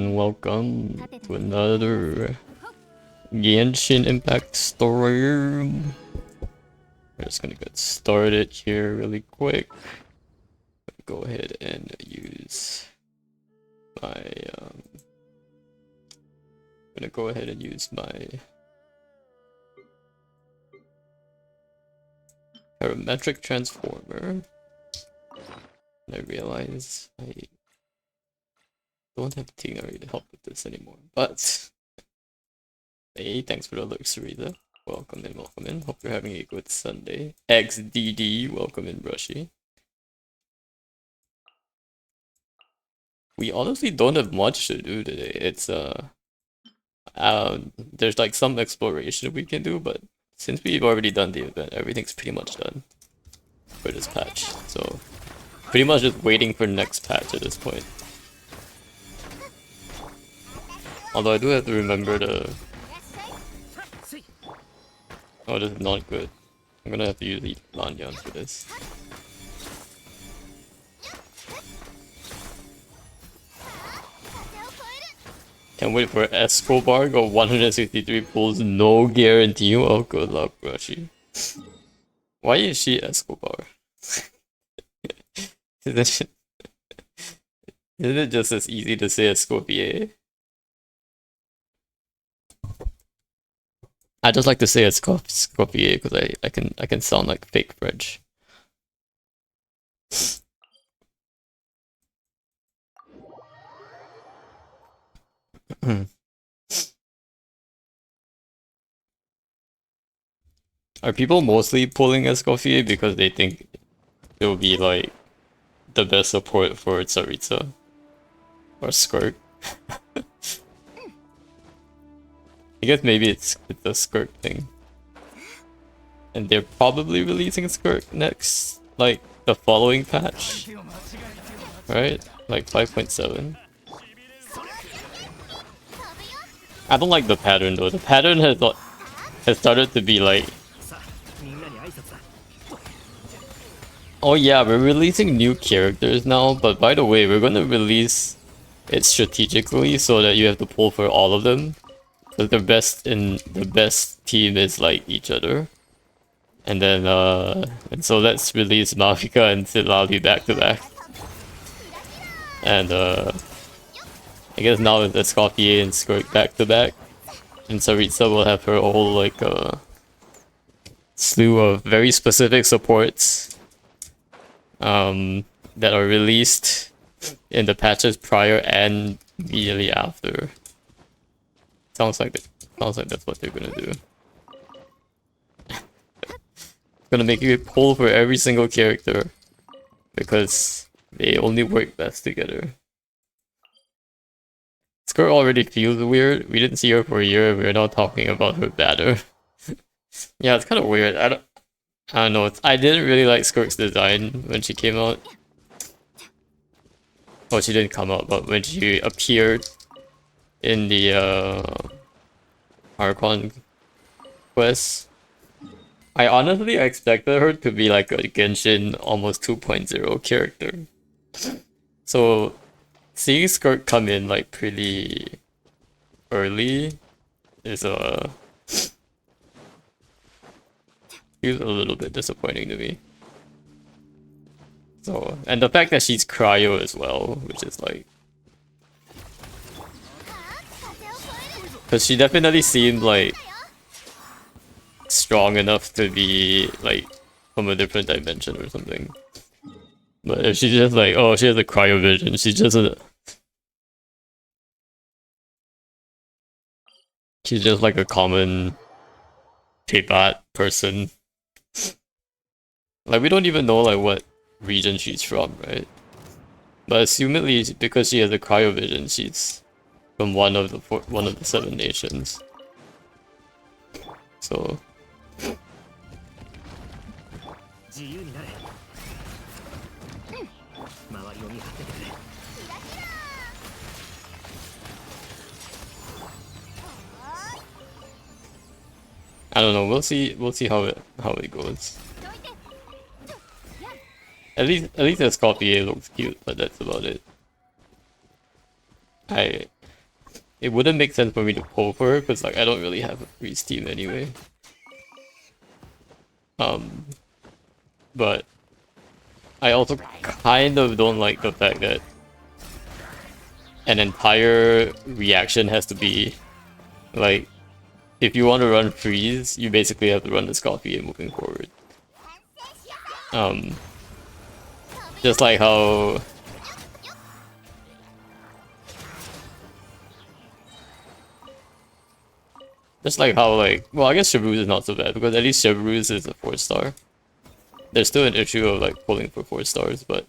and welcome to another Genshin Impact story. We're just gonna get started here really quick. Go ahead and use my parametric transformer. And I realize I don't have Tingari to help with this anymore, but hey, thanks for the look, Sarita. Welcome in, welcome in. Hope you're having a good Sunday. XDD, welcome in, Brushy. We honestly don't have much to do today. It's there's like some exploration we can do, but since we've already done the event, everything's pretty much done for this patch. So pretty much just waiting for next patch at this point. Although I do have to remember to... Oh, this is not good. I'm gonna have to use Lanyan for this. Can't wait for Escobar, go 163 pulls, no guarantee. Oh, good luck, Brushy. Why is she Escobar? Isn't it just as easy to say Escovier? I just like to say Escovier because I can sound like fake French. Are people mostly pulling Escoffier because they think it'll be like the best support for Tsaritsa or Skirt? I guess maybe it's a Skirt thing. And they're probably releasing Skirt next, like the following patch, right? Like 5.7. I don't like the pattern though. The pattern has started to be like, oh yeah, we're releasing new characters now, but by the way, we're gonna release it strategically so that you have to pull for all of them. Because the best team is like each other. And then and so let's release Mafika and Silali back to back. And I guess now it's Escoffier and Skirt back to back. And Tsaritsa will have her whole like slew of very specific supports that are released in the patches prior and immediately after. Sounds like that's what they're gonna do. Gonna make you pull for every single character because they only work best together. Skirt already feels weird. We didn't see her for a year. We're now talking about her banner. Yeah, it's kind of weird. I don't know. I didn't really like Skirt's design when she came out. Well, she didn't come out, but when she appeared in the Archon quest, I honestly expected her to be like a Genshin almost 2.0 character. So seeing Skirt come in like pretty early is feels a little bit disappointing to me. So, and the fact that she's cryo as well, which is like, because she definitely seemed like strong enough to be like from a different dimension or something. But if she's just like, oh, she has a cryo vision, she's just like a common Paybat person. Like, we don't even know like what region she's from, right? But assumedly, because she has a cryo vision, she's from one of the 7 nations. So I don't know. We'll see how it goes. At least Escoffier looks cute, but that's about it. it wouldn't make sense for me to pull for her because like I don't really have a freeze team anyway. But I also kind of don't like the fact that an entire reaction has to be like, if you want to run freeze, you basically have to run this copy and moving forward. Just like how like, well, I guess Shabruz is not so bad because at least Shabruz is a 4-star. There's still an issue of like pulling for 4 stars, but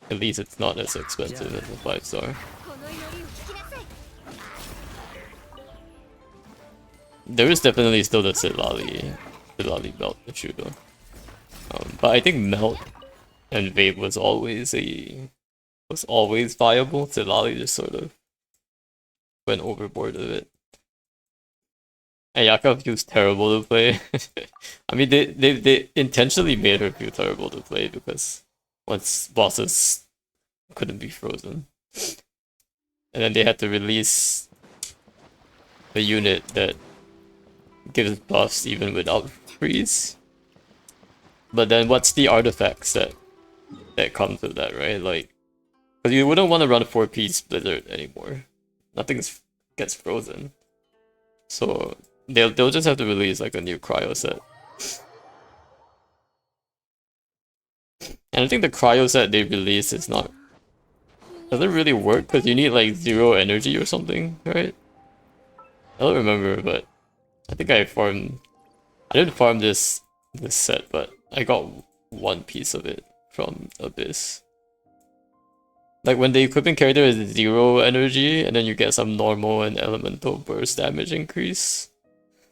at least it's not as expensive as a 5-star. There is definitely still the Silali belt issue though. But I think Melt and Vape was always viable. Silali just sort of went overboard with it. Ayaka feels terrible to play. I mean, they intentionally made her feel terrible to play because once bosses couldn't be frozen, and then they had to release a unit that gives buffs even without freeze. But then what's the artifacts that comes with that, right? Like, because you wouldn't want to run a 4-piece Blizzard anymore. Nothing gets frozen. So they'll just have to release like a new cryo set. And I think the cryo set they released is not, doesn't really work because you need like 0 energy or something, right? I don't remember, but I think I didn't farm this set, but I got 1 piece of it from Abyss. Like when the equipping character is 0 energy, and then you get some normal and elemental burst damage increase.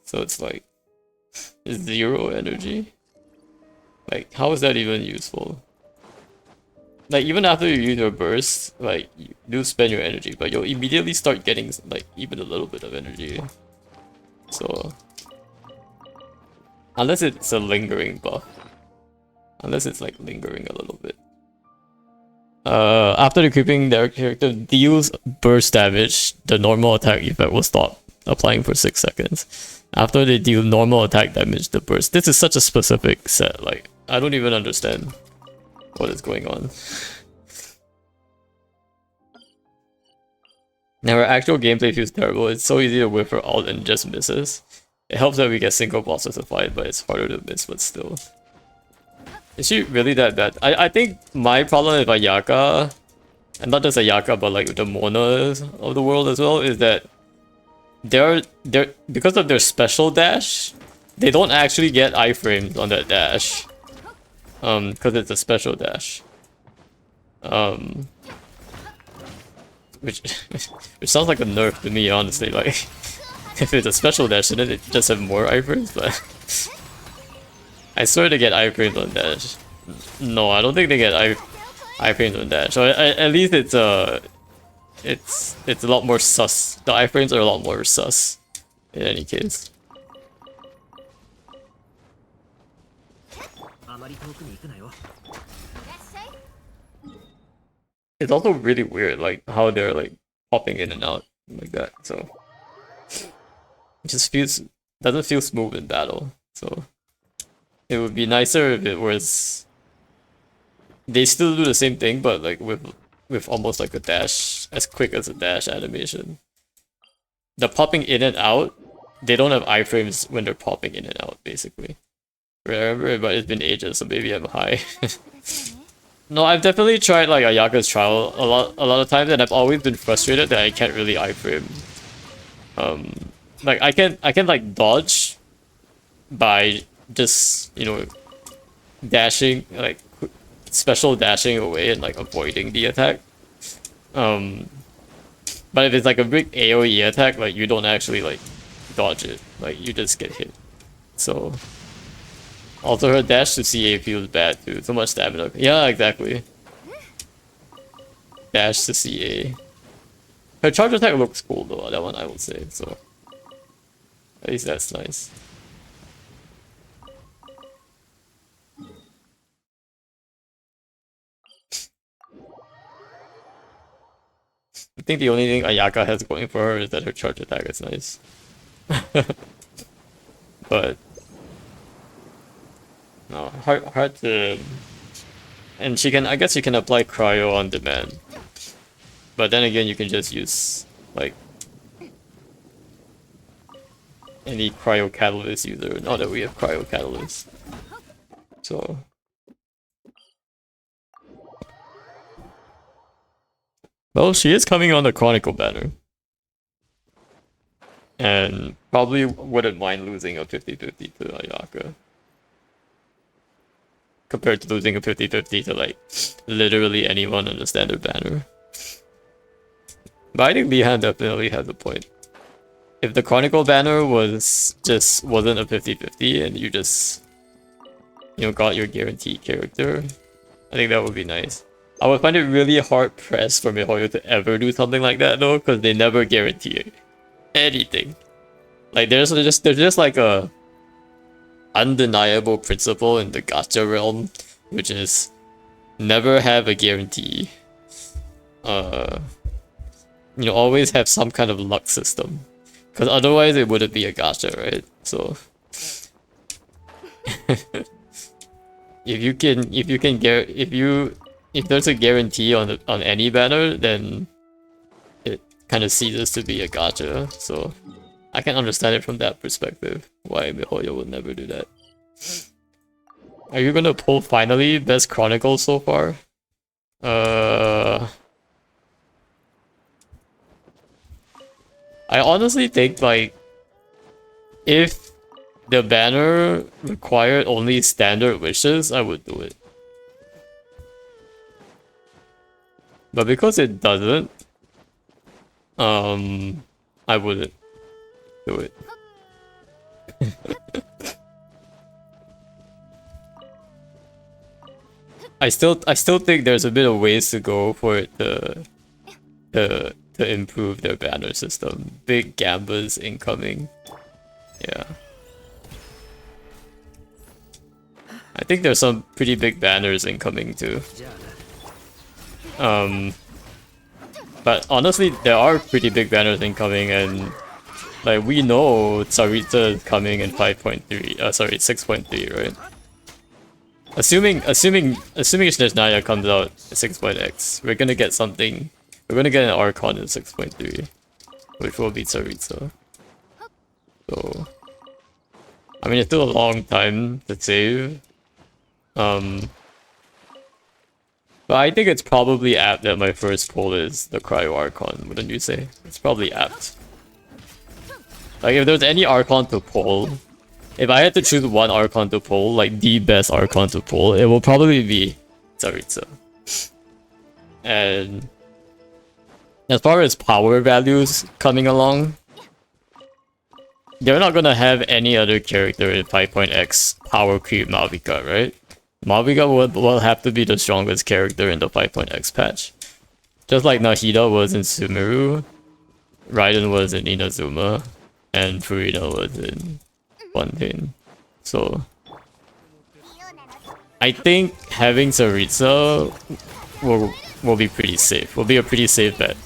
So it's like 0 energy. Like, how is that even useful? Like, even after you use your burst, like, you do spend your energy, but you'll immediately start getting, like, even a little bit of energy. So, unless it's a lingering buff. Unless it's, like, lingering a little bit. After the creeping, their character deals burst damage, the normal attack effect will stop applying for 6 seconds. After they deal normal attack damage, the burst. This is such a specific set, like, I don't even understand what is going on. Now our actual gameplay feels terrible. It's so easy to whip her out and just misses. It helps that we get single bosses to fight, but it's harder to miss, but still. Is she really that bad? I think my problem with Ayaka, and not just Ayaka, but like the Monas of the world as well, is that they're because of their special dash, they don't actually get iframes on that dash. Because it's a special dash. Which sounds like a nerf to me, honestly. Like, if it's a special dash, shouldn't it just have more iframes? But I swear they get iframes on dash. No, I don't think they get iframes on dash. So at least it's a lot more sus. The iframes are a lot more sus. In any case. It's also really weird, like how they're like popping in and out like that. So it just doesn't feel smooth in battle. So it would be nicer if it was. They still do the same thing, but like with almost like a dash, as quick as a dash animation. The popping in and out, they don't have iframes when they're popping in and out, basically. Remember, but it's been ages, so maybe I'm high. No, I've definitely tried like Ayaka's trial a lot of times, and I've always been frustrated that I can't really iframe. Like I can like dodge by just, you know, dashing, like special dashing away and like avoiding the attack. But if it's like a big AoE attack, like you don't actually like dodge it, like you just get hit. So also her dash to CA feels bad too. So much stamina. Yeah, exactly. Dash to CA. Her charge attack looks cool though, that one I would say, so at least that's nice. think the only thing Ayaka has going for her is that her charge attack is nice. But no, hard to. And she can, I guess, you can apply cryo on demand. But then again, you can just use like any cryo catalyst user. Now that we have cryo catalyst, so. Well, she is coming on the Chronicle banner. And probably wouldn't mind losing a 50-50 to Ayaka. Compared to losing a 50-50 to like literally anyone on the standard banner. But I think Lihan definitely has a point. If the Chronicle banner wasn't a 50-50 and you just, you know, got your guaranteed character, I think that would be nice. I would find it really hard pressed for MiHoYo to ever do something like that though, because they never guarantee anything. Like there's just like a undeniable principle in the gacha realm, which is never have a guarantee. You know, always have some kind of luck system, because otherwise it wouldn't be a gacha, right? So if there's a guarantee on any banner, then it kind of ceases to be a gacha. So I can understand it from that perspective, why MiHoYo would never do that. Are you gonna pull finally best chronicle so far? I honestly think like if the banner required only standard wishes, I would do it. But because it doesn't, I wouldn't do it. I still think there's a bit of ways to go for it to improve their banner system. Big gambas incoming. Yeah. I think there's some pretty big banners incoming too. But honestly, there are pretty big banners incoming, and like we know Tsaritsa is coming in 5.3. Sorry, 6.3, right? Assuming Snezhnaya comes out at 6.x, we're gonna get something. We're gonna get an Archon in 6.3, which will be Tsaritsa. So, I mean, it's still a long time to save. But I think it's probably apt that my first pull is the Cryo Archon, wouldn't you say? It's probably apt. Like, if there's any Archon to pull, if I had to choose one Archon to pull, like the best Archon to pull, it will probably be Tsaritsa. And as far as power values coming along, they're not gonna have any other character in 5.x power creep Malvika, right? Malvika will have to be the strongest character in the 5.x patch. Just like Nahida was in Sumeru, Raiden was in Inazuma, and Furina was in Fontaine. So I think having Tsaritsa will be pretty safe. Will be a pretty safe bet,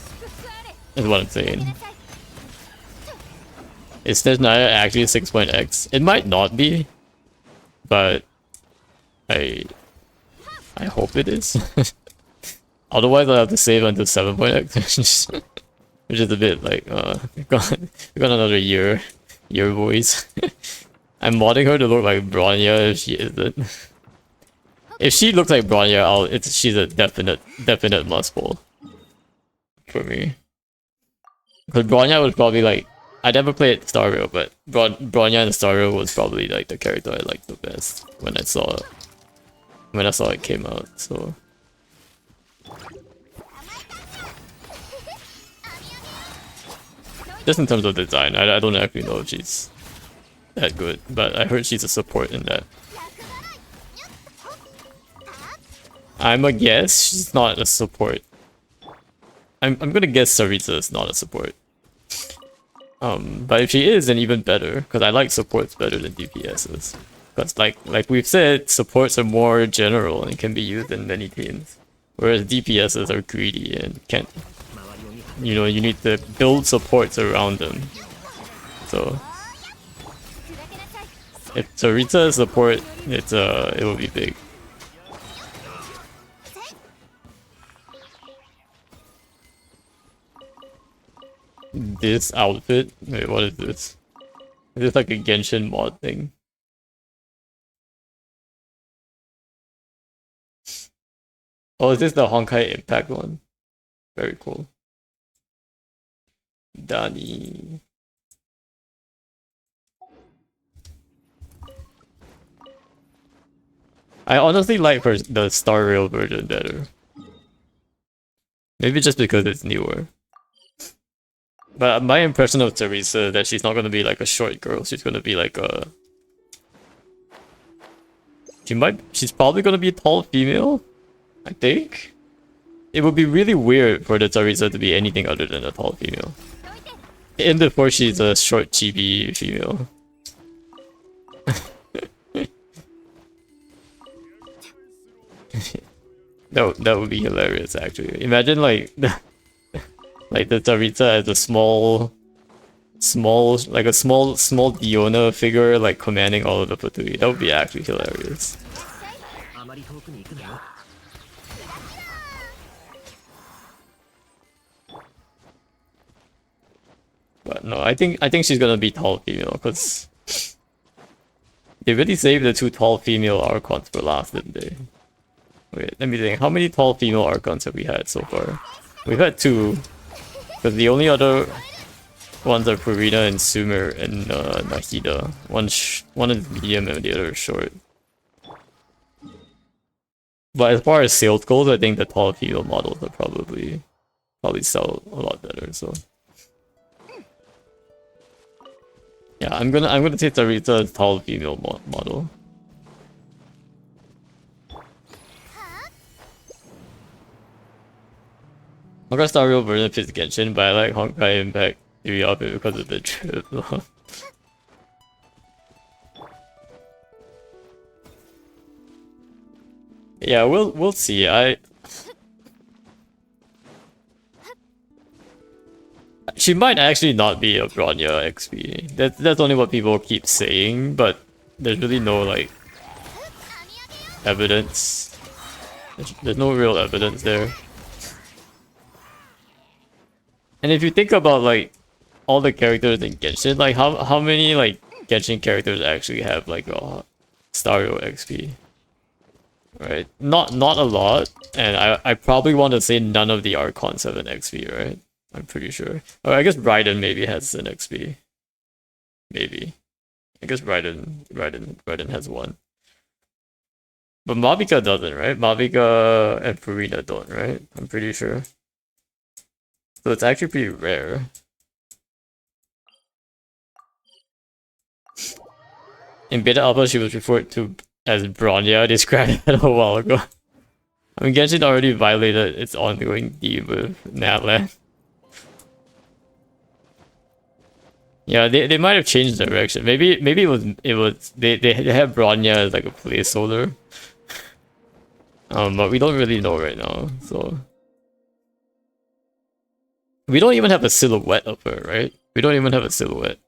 is what I'm saying. Is Snezhnaya actually 6.x? It might not be, but I hope it is. Otherwise I'll have to save until 7.x, which is a bit like we got another year boys. I'm modding her to look like Bronya if she isn't. If she looks like Bronya, she's a definite must pull for me. Because Bronya was probably like, I never played Star Rail, but Bronya and Star Rail was probably like the character I liked the best when I saw it came out. So just in terms of design, I don't actually know if she's that good, but I heard she's a support in that. I'm a guess she's not a support. I'm gonna guess Tsaritsa is not a support. But if she is, then even better, because I like supports better than DPSs. Because like we've said, supports are more general and can be used in many teams, whereas DPSs are greedy and you know, you need to build supports around them. So if Sarita is support, it will be big. This outfit? Wait, what is this? Is this like a Genshin mod thing? Oh, is this the Honkai Impact one? Very cool. Dani. I honestly like the Star Rail version better. Maybe just because it's newer. But my impression of Teresa is that she's not gonna be like a short girl. She's gonna be like a... She's probably gonna be a tall female, I think. It would be really weird for the Teresa to be anything other than a tall female. And before she's a short chibi female. That would be hilarious actually. Imagine like like the Tarita as a small Diona figure like commanding all of the Fatui. That would be actually hilarious. But no, I think she's gonna be tall female because they really saved the two tall female Archons for last, didn't they? Wait, let me think. How many tall female Archons have we had so far? We've had two. Because the only other ones are Purina and Sumer and Nahida. One is medium and the other is short. But as far as sales goes, I think the tall female models are probably sell a lot better. So yeah, I'm gonna take Sarita's tall female model. Honkai Star Rail version fits Genshin, but I like Honkai Impact theory of it because of the trip. Yeah, we'll see. She might actually not be a Bronya XP. That's only what people keep saying, but there's really no like evidence. There's no real evidence there. And if you think about like all the characters in Genshin, like how many like Genshin characters actually have like a Stario XP? Right? Not a lot, and I probably want to say none of the Archons have an XP, right? I'm pretty sure. Or I guess Raiden maybe has an XP. Maybe. I guess Raiden has one. But Mabika doesn't, right? Mabika and Furina don't, right? I'm pretty sure. So it's actually pretty rare. In Beta Alpha, she was referred to as Bronya, described that a while ago. I mean, Genshin already violated its ongoing deal with Natlan. Yeah, they might have changed direction. Maybe it was they have Bronya as like a placeholder. But we don't really know right now, so we don't even have a silhouette of her, right? We don't even have a silhouette.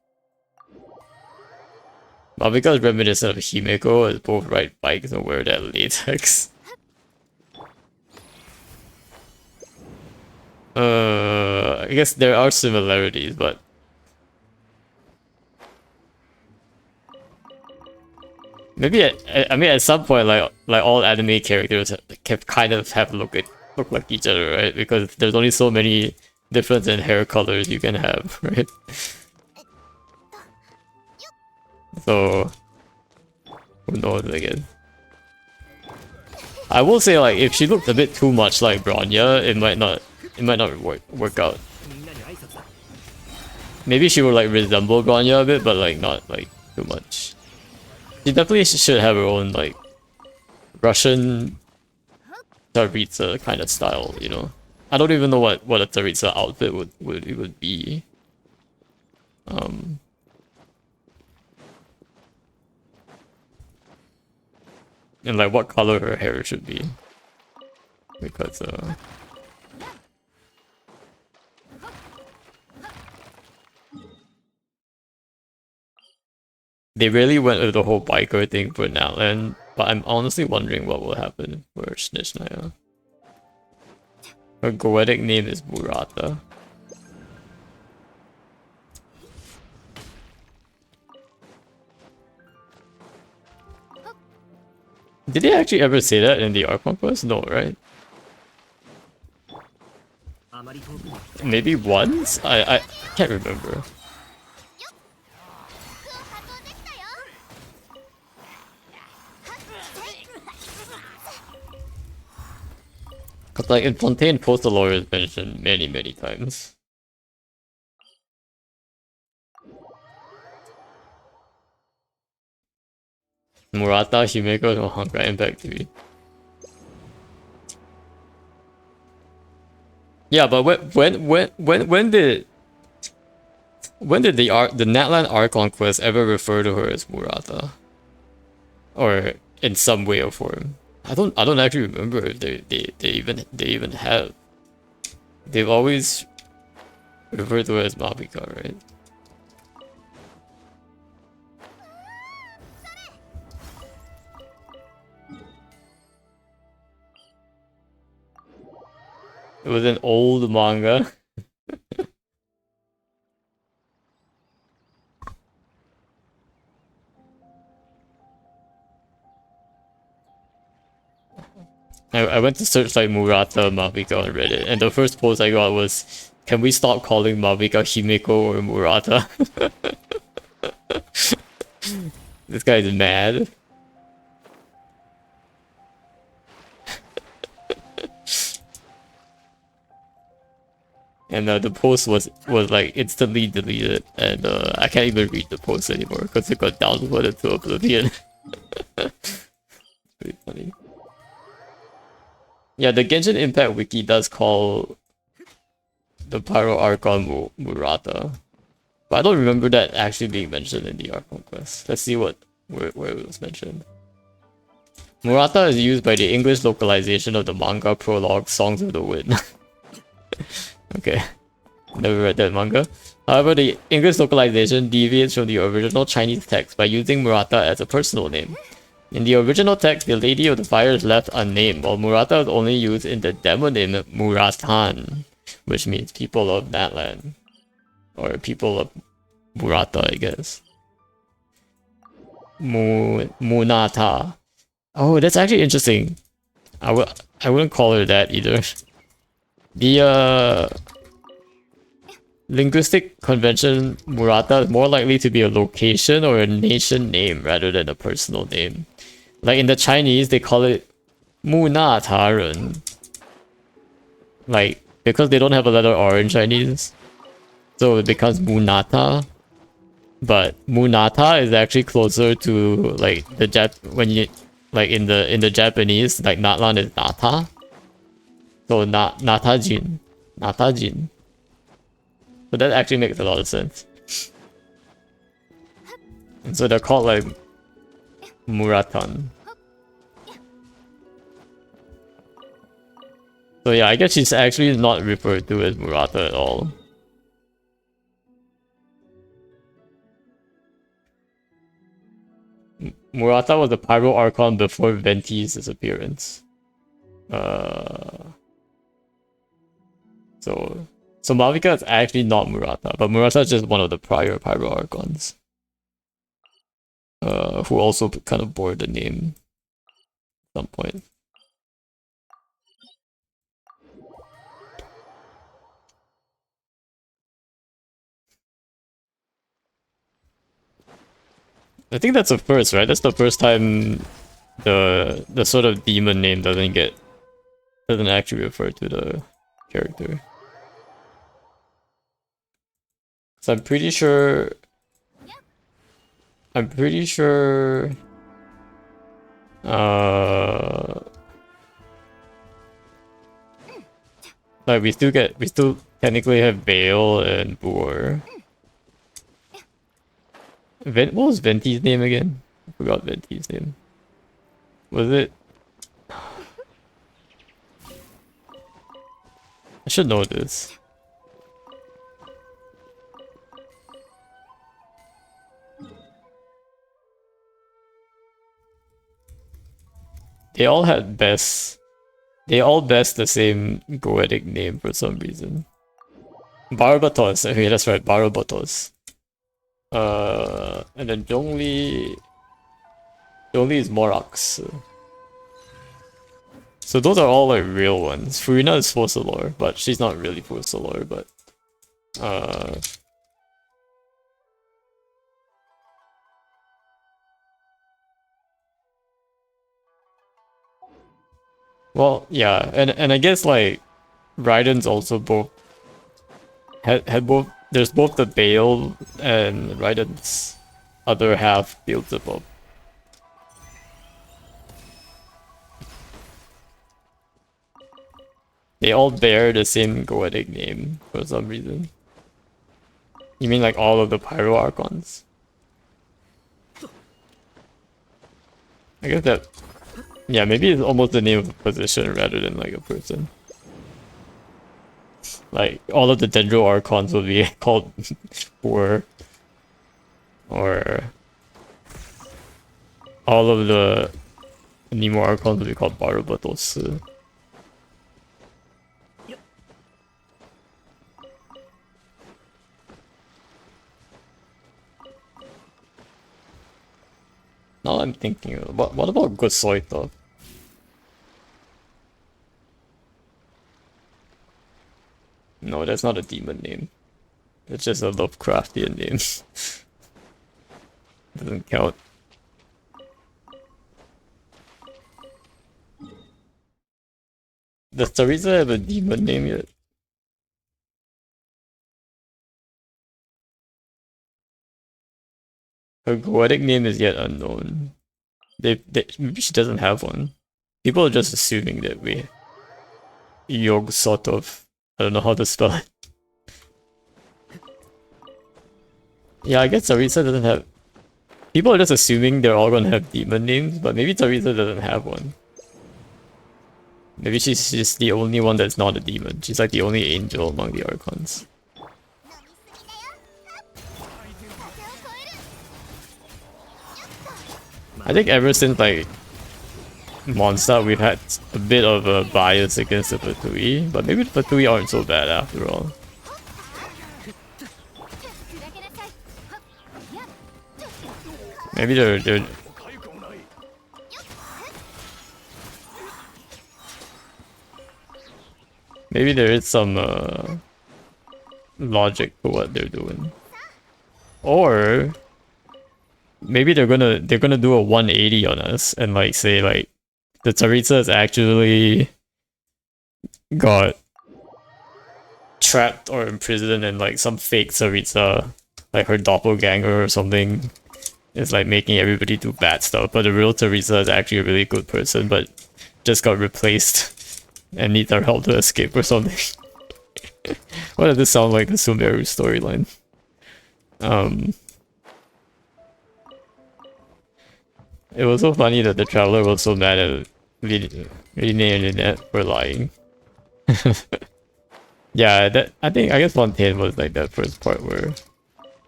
Mabika is reminiscent of Himeko as both ride bikes and wear that latex. I guess there are similarities, but maybe I mean at some point like all anime characters kind of have look like each other, right? Because there's only so many difference in hair colors you can have, right? So who knows, I guess. I will say like if she looked a bit too much like Bronya, it might not work out. Maybe she would like resemble Bronya a bit, but like not like too much. She definitely should have her own like Russian Tsaritsa kind of style, you know. I don't even know what a Tsaritsa outfit would be. And like what color her hair should be. Because They really went with the whole biker thing for Natlan, but I'm honestly wondering what will happen for Snishnaya. Her goetic name is Murata. Did they actually ever say that in the Archon quest? No, right? Maybe once? I can't remember. Cause like in Fontaine, Postal Lawyer is mentioned many times. Murata, Himeko, no Hanka, Impact 3. Yeah, but when did the Natlan Archon quest ever refer to her as Murata? Or in some way or form? I don't actually remember if they even have. They've always referred to her as Mabika, right? It was an old manga. I went to search like Murata Mabika on Reddit, and the first post I got was, "Can we stop calling Mabika Himeko or Murata?" This guy's mad. And the post was like instantly deleted, and I can't even read the post anymore because it got downvoted to oblivion. It's pretty funny. Yeah, the Genshin Impact wiki does call the Pyro Archon Murata, but I don't remember that actually being mentioned in the Archon quest. Let's see where it was mentioned. Murata is used by the English localization of the manga prologue Songs of the Wind. Okay. Never read that manga. However, the English localization deviates from the original Chinese text by using Murata as a personal name. In the original text, the Lady of the Fire is left unnamed, while Murata is only used in the demonym Muratan, which means people of Natlan. Or people of Murata, I guess. Munata. Oh, that's actually interesting. I wouldn't call her that either. The linguistic convention Murata is more likely to be a location or a nation name rather than a personal name. Like in the Chinese, they call it Munataran. Like, because they don't have a letter R in Chinese, so it becomes Munata. But Munata is actually closer to like the when you like in the Japanese, like Natlan is Nata. So Natajin. Natajin. So that actually makes a lot of sense. And so they're called like Muratan. So yeah, I guess she's actually not referred to as Murata at all. Murata was the Pyro Archon before Venti's disappearance. So Malvika is actually not Murata, but Murata is just one of the prior Pyro Archons. Who also kind of bore the name at some point. I think that's the first, right? That's the first time the sort of demon name doesn't actually refer to the character. So I'm pretty sure like we still technically have Vale and Boor. What was Venti's name again? I forgot Venti's name. Was it? I should know this. they all had best. They all best the same goetic name for some reason. Barbatos. Okay, that's right. Barbatos. And then Zhongli. Zhongli is Morax. So those are all like real ones. Furina is Fossilor, but she's not really Fossilor, but well, yeah, and I guess like Raiden's also both had both. There's both the Bale and Raiden's other half builds above. They all bear the same goetic name for some reason. You mean like all of the Pyro Archons? I guess that... Yeah, maybe it's almost the name of a position rather than like a person. Like, all of the Dendro Archons will be called Boar. Or... all of the Nemo Archons will be called Barubatos. Now I'm thinking, what about Gosoitov? No, that's not a demon name. It's just a Lovecraftian name. Doesn't count. Does Teresa have a demon name yet? Her goetic name is yet unknown. Maybe she doesn't have one. People are just assuming that we... Yog sort of... I don't know how to spell it. Yeah, I guess Teresa doesn't have... People are just assuming they're all gonna have demon names, but maybe Teresa doesn't have one. Maybe she's just the only one that's not a demon. She's like the only angel among the Archons. I think ever since like Mondstadt, we've had a bit of a bias against the Fatui, but maybe the Fatui aren't so bad after all. Maybe they're maybe there is some logic to what they're doing, or maybe they're gonna do a 180 on us and like say like the Teresa is actually got trapped or imprisoned and like some fake Teresa, like her doppelganger or something, is like making everybody do bad stuff, but the real Teresa is actually a really good person but just got replaced and needs our help to escape or something. Why does this sound like the Sumeru storyline? It was so funny that the Traveler was so mad at Rine and Lynette for lying. Yeah, I guess Fontaine was like that first part where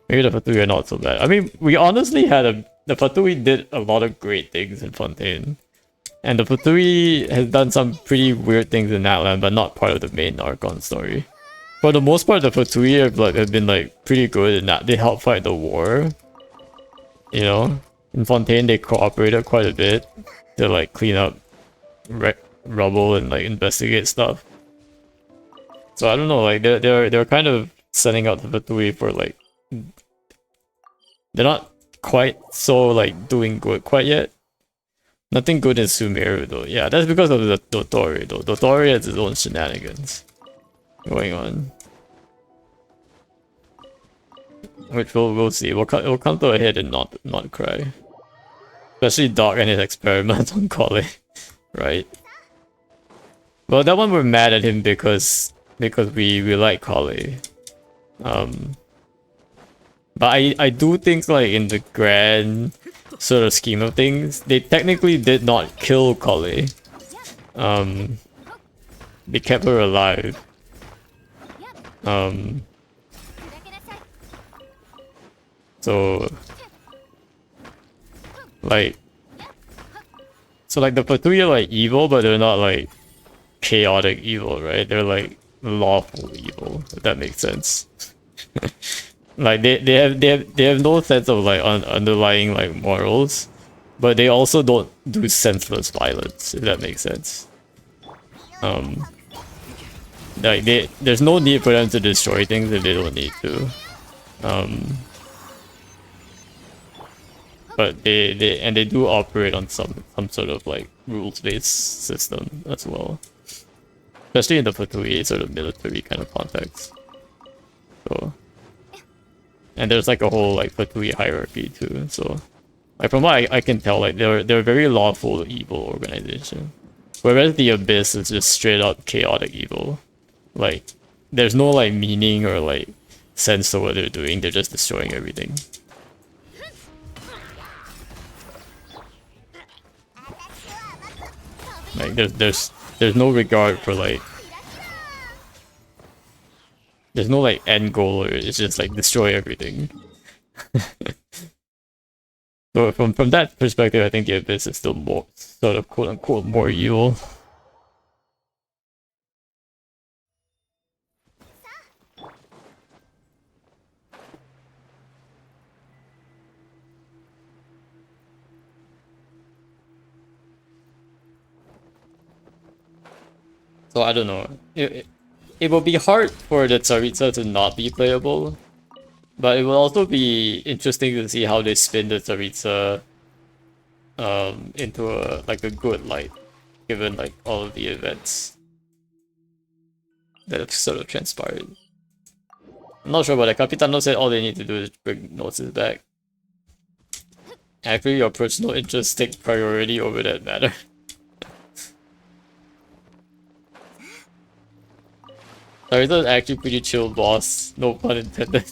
maybe the Fatui are not so bad. I mean, we honestly had the Fatui did a lot of great things in Fontaine. And the Fatui has done some pretty weird things in Natlan, but not part of the main Archon story. For the most part, the Fatui have been like pretty good in that they help fight the war. You know? In Fontaine, they cooperated quite a bit to like clean up rubble and like investigate stuff. So I don't know, like they're kind of setting out the Fatui for like they're not quite so like doing good quite yet. Nothing good in Sumeru though. Yeah, that's because of the Dotori though. Dotori has his own shenanigans going on, which we'll see. We'll come to a head and not cry. Especially Doc and his experiment on Collei, right? Well, that one we're mad at him because we like Collei. But I do think like in the grand sort of scheme of things, they technically did not kill Collei. They kept her alive. So So like the Fatui are like evil, but they're not like chaotic evil, right? They're like lawful evil, if that makes sense. Like they have no sense of like underlying like morals, but they also don't do senseless violence, if that makes sense. Like there's no need for them to destroy things if they don't need to. But they do operate on some sort of like rules-based system as well. Especially in the Fatui sort of military kind of context. So, and there's like a whole like Fatui hierarchy too. So, like from what I can tell, like they're a very lawful evil organization. Whereas the Abyss is just straight up chaotic evil. Like there's no like meaning or like sense to what they're doing. They're just destroying everything. Like there's no regard for like there's no like end goal, or it's just like destroy everything. So from that perspective, I think the Abyss is still more sort of quote unquote more evil. So I don't know. It will be hard for the Tsaritsa to not be playable, but it will also be interesting to see how they spin the Tsaritsa into a like a good light, given like all of the events that have sort of transpired. I'm not sure about that. Capitano said all they need to do is bring Gnosis back. Actually, your personal interests take priority over that matter. Naruto is actually pretty chill boss, no pun intended.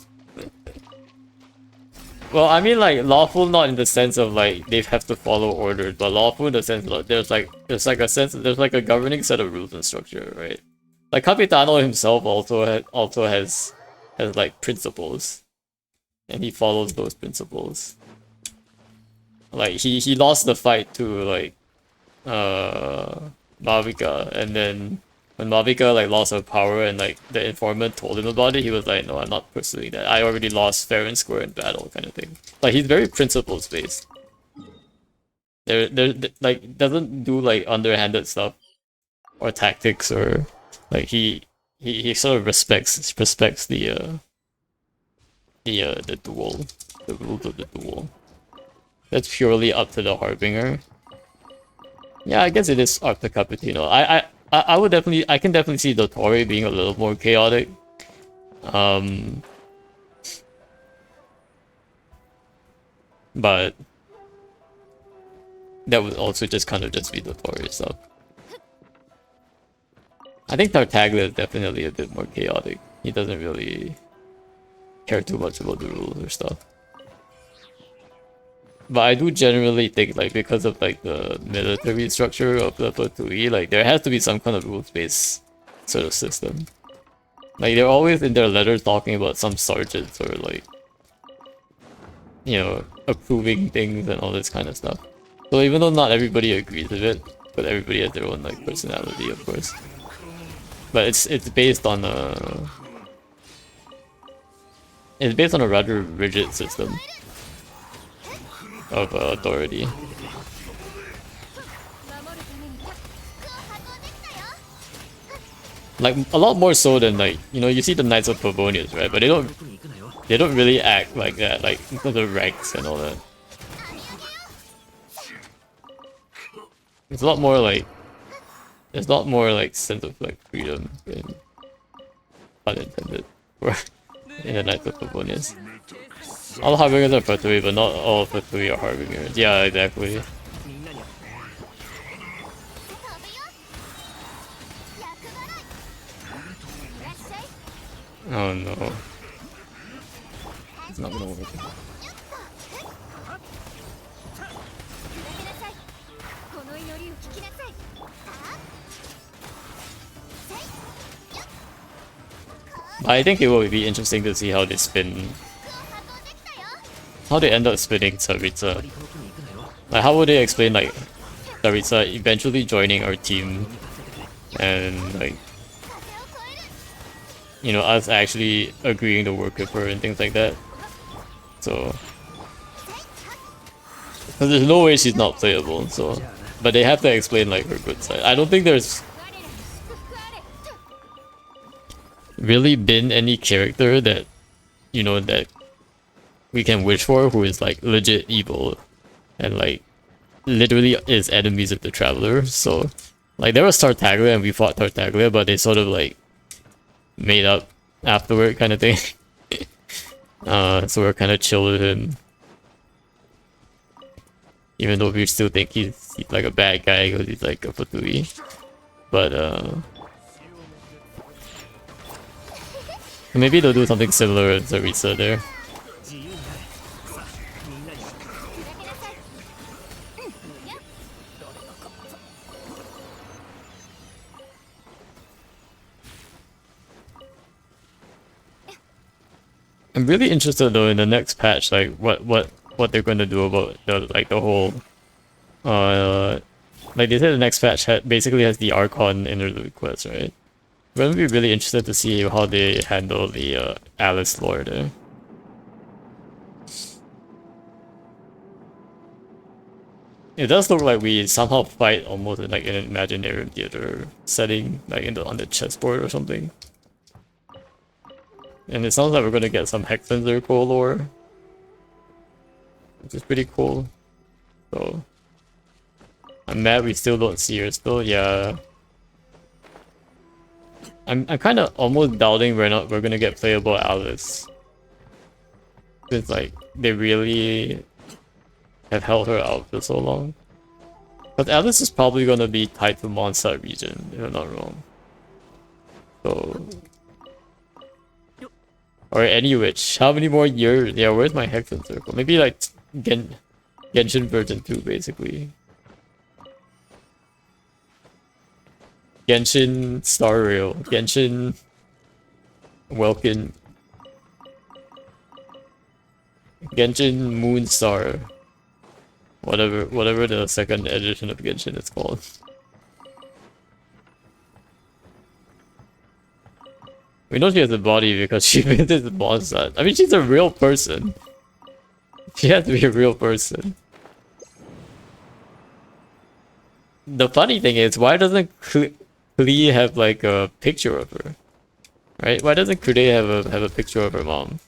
Well, I mean like lawful not in the sense of like they have to follow orders, but lawful in the sense of there's like a governing set of rules and structure, right? Like Capitano himself also has like principles, and he follows those principles. Like he lost the fight to like Mavica, and then when Mavica like lost her power and like the informant told him about it, he was like, no, I'm not pursuing that. I already lost fair and square in battle, kind of thing. Like he's very principles based. There like doesn't do like underhanded stuff or tactics, or like he sort of respects the duel, the rules of the duel. That's purely up to the Harbinger. Yeah, I guess it is up to Capitino. I can definitely see Dottore being a little more chaotic. But that would also just kind of just be Dottore stuff. I think Tartaglia is definitely a bit more chaotic. He doesn't really care too much about the rules or stuff. But I do generally think, like, because of like the military structure of the Fatui, like there has to be some kind of rules-based sort of system. Like they're always in their letters talking about some sergeants or like, you know, approving things and all this kind of stuff. So even though not everybody agrees with it, but everybody has their own like personality, of course. But it's based on a rather rigid system of authority. Like a lot more so than like, you know, you see the Knights of Favonius, right? But they don't really act like that, like in terms of ranks and all that. It's a lot more like there's a lot more like sense of like freedom and unintended for in the Knights of Favonius. All Harbingers are Fatui, but not all Fatui are Harbingers. Yeah, exactly. Oh no. It's not gonna work. I think it will be interesting to see how they spin. How they end up spinning Tsaritsa. Like how would they explain like Sarisa eventually joining our team and like, you know, us actually agreeing to work with her and things like that. So, because there's no way she's not playable. So, but they have to explain like her good side. I don't think there's really been any character that, you know, that we can wish for who is like legit evil and like literally is enemies of the traveler. So like there was Tartaglia and we fought Tartaglia, but they sort of like made up afterward kind of thing. So we're kind of chill with him, even though we still think he's like a bad guy because he's like a Fatui. But maybe they'll do something similar with Sarisa there. I'm really interested though in the next patch, like what they're going to do about the whole like they said the next patch basically has the Archon interlude quest, right? I'm gonna be really interested to see how they handle the Alice lore there. It does look like we somehow fight almost in like in an imaginary theater setting, like on the chessboard or something. And it sounds like we're gonna get some Hexen Circle lore, which is pretty cool. So I'm mad we still don't see her still. Yeah, I'm kind of almost doubting we're gonna get playable Alice. It's like they really have held her out for so long. But Alice is probably gonna be tied to Mondstadt region, if I'm not wrong. So, or any witch. How many more years? Yeah, where's my Hexen Circle? Maybe like Genshin version 2, basically. Genshin Star Rail. Genshin Welkin. Genshin Moonstar. Whatever the second edition of Genshin is called. We know she has a body because she visits Mondstadt. I mean, she's a real person. She has to be a real person. The funny thing is, why doesn't Klee have like a picture of her? Right? Why doesn't Klee have a picture of her mom?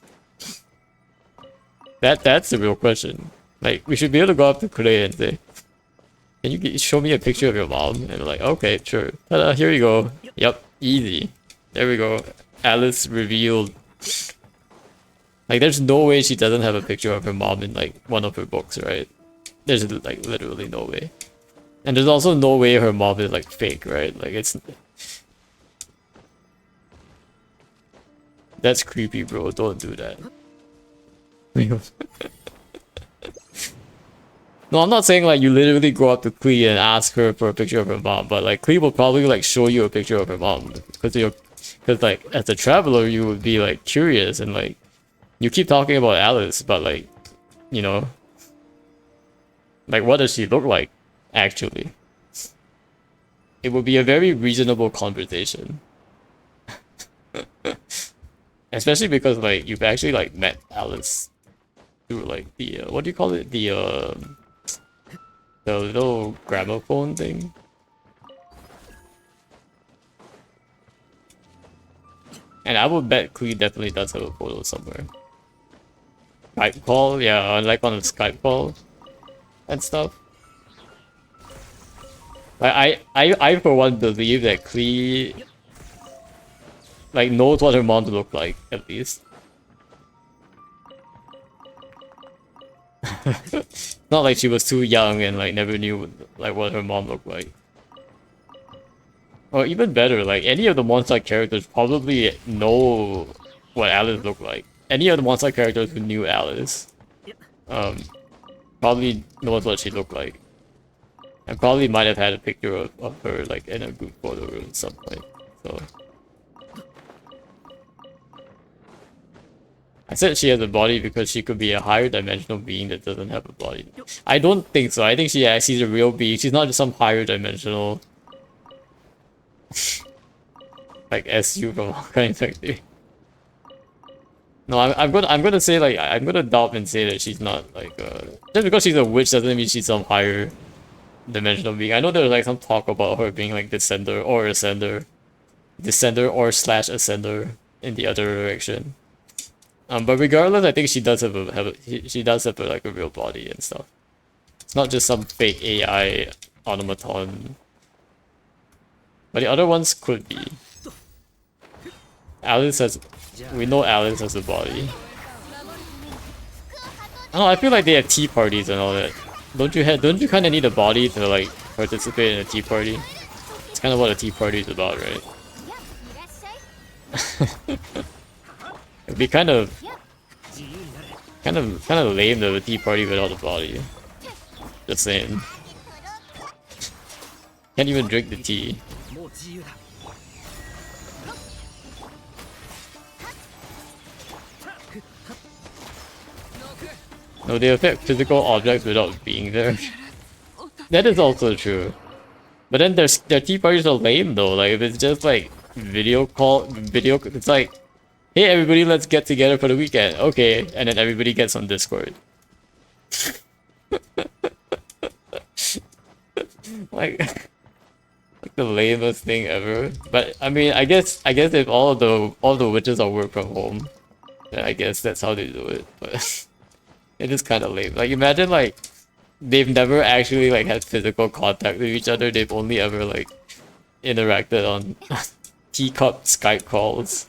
That's the real question. Like, we should be able to go up to Klee and say, "Can you show me a picture of your mom?" And we're like, "Okay, sure. Ta-da, here you go. Yep, easy. There we go. Alice revealed." Like, there's no way she doesn't have a picture of her mom in like one of her books, right? There's like literally no way. And there's also no way her mom is like fake, right? Like it's... That's creepy, bro. Don't do that. No, I'm not saying like you literally go up to Klee and ask her for a picture of her mom, but like Klee will probably like show you a picture of her mom because like as a traveler you would be like curious and like you keep talking about Alice, but like, you know, like what does she look like actually? It would be a very reasonable conversation. Especially because like you've actually like met Alice through like the what do you call it, the little gramophone thing. And I would bet Klee definitely does have a photo somewhere. Skype call, yeah, like on a Skype call and stuff. Like I for one believe that Klee like knows what her mom looked like, at least. Not like she was too young and like never knew like what her mom looked like. Or even better, like any of the Mondstadt characters probably know what Alice looked like. Any of the Mondstadt characters who knew Alice probably knows what she looked like. And probably might have had a picture of her like in a group photo room at some point. So I said she has a body because she could be a higher dimensional being that doesn't have a body. I don't think so. I think she's a real being. She's not just some higher dimensional like SU from Hawkeye Factory. No, I'm gonna say like I'm gonna doubt and say that she's not like just because she's a witch doesn't mean she's some higher dimensional being. I know there's like some talk about her being like descender or descender or slash ascender in the other direction. But regardless, I think she does have she does have like a real body and stuff. It's not just some fake AI automaton. But the other ones could be. Alice has, we know Alice has a body. I don't know, I feel like they have tea parties and all that. Don't you kind of need a body to like participate in a tea party? It's kind of what a tea party is about, right? It'd be kind of lame to have a tea party without a body. Just saying. Can't even drink the tea. No, they affect physical objects without being there. That is also true. But then their tea parties are lame though. Like if it's just like it's like, hey everybody, let's get together for the weekend. Okay, and then everybody gets on Discord. like the lamest thing ever. But I mean, I guess if all the witches are work from home, then I guess that's how they do it. But it is kind of lame. Like imagine like they've never actually like had physical contact with each other. They've only ever like interacted on teacup Skype calls.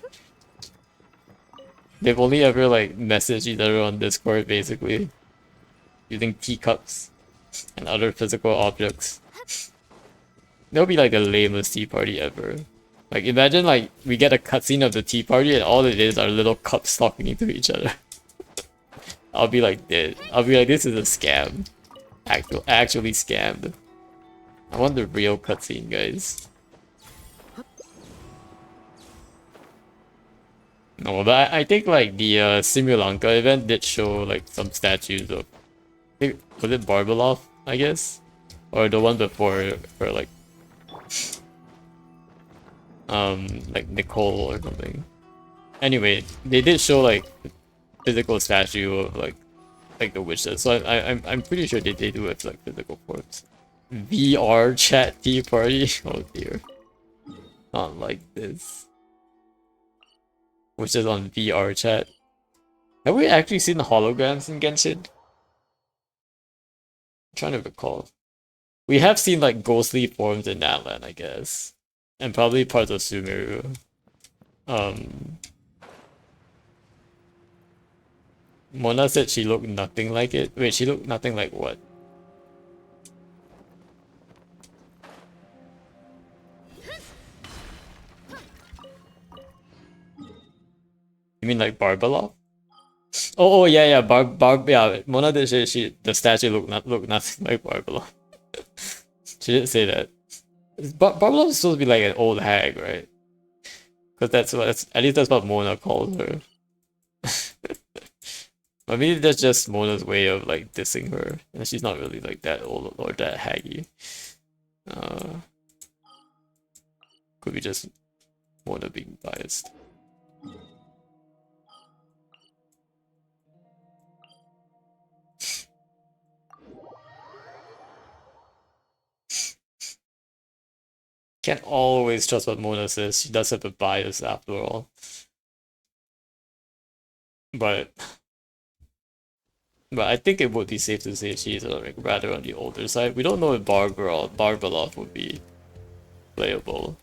They've only ever like messaged each other on Discord basically, using teacups and other physical objects. That'll be like the lamest tea party ever. Like imagine like we get a cutscene of the tea party and all it is are little cups talking to each other. I'll be like dead. I'll be like, this is a scam. Actually scammed. I want the real cutscene, guys. No, but I think like the Simulanka event did show like some statues of, I think, was it Barbalov, I guess? Or the one before for like Nicole or something. Anyway, they did show like physical statue of like the witches, so I'm pretty sure they do have like physical forms. VR chat tea party. Oh dear, not like this. Which is on VR chat. Have we actually seen holograms in Genshin? I'm trying to recall. We have seen like ghostly forms in Natlan, I guess, and probably parts of Sumeru. Mona said she looked nothing like it. Wait, she looked nothing like what? You mean like Barbalov? Oh yeah, yeah. Mona did say the statue looked nothing like Barbalov. She didn't say that. Barbalov is supposed to be like an old hag, right? Because at least that's what Mona calls her. But maybe that's just Mona's way of like dissing her, and she's not really like that old or that haggy. Could be just Mona being biased. Can't always trust what Mona says. She does have a bias after all. But I think it would be safe to say she's like rather on the older side. We don't know if Barbalov would be playable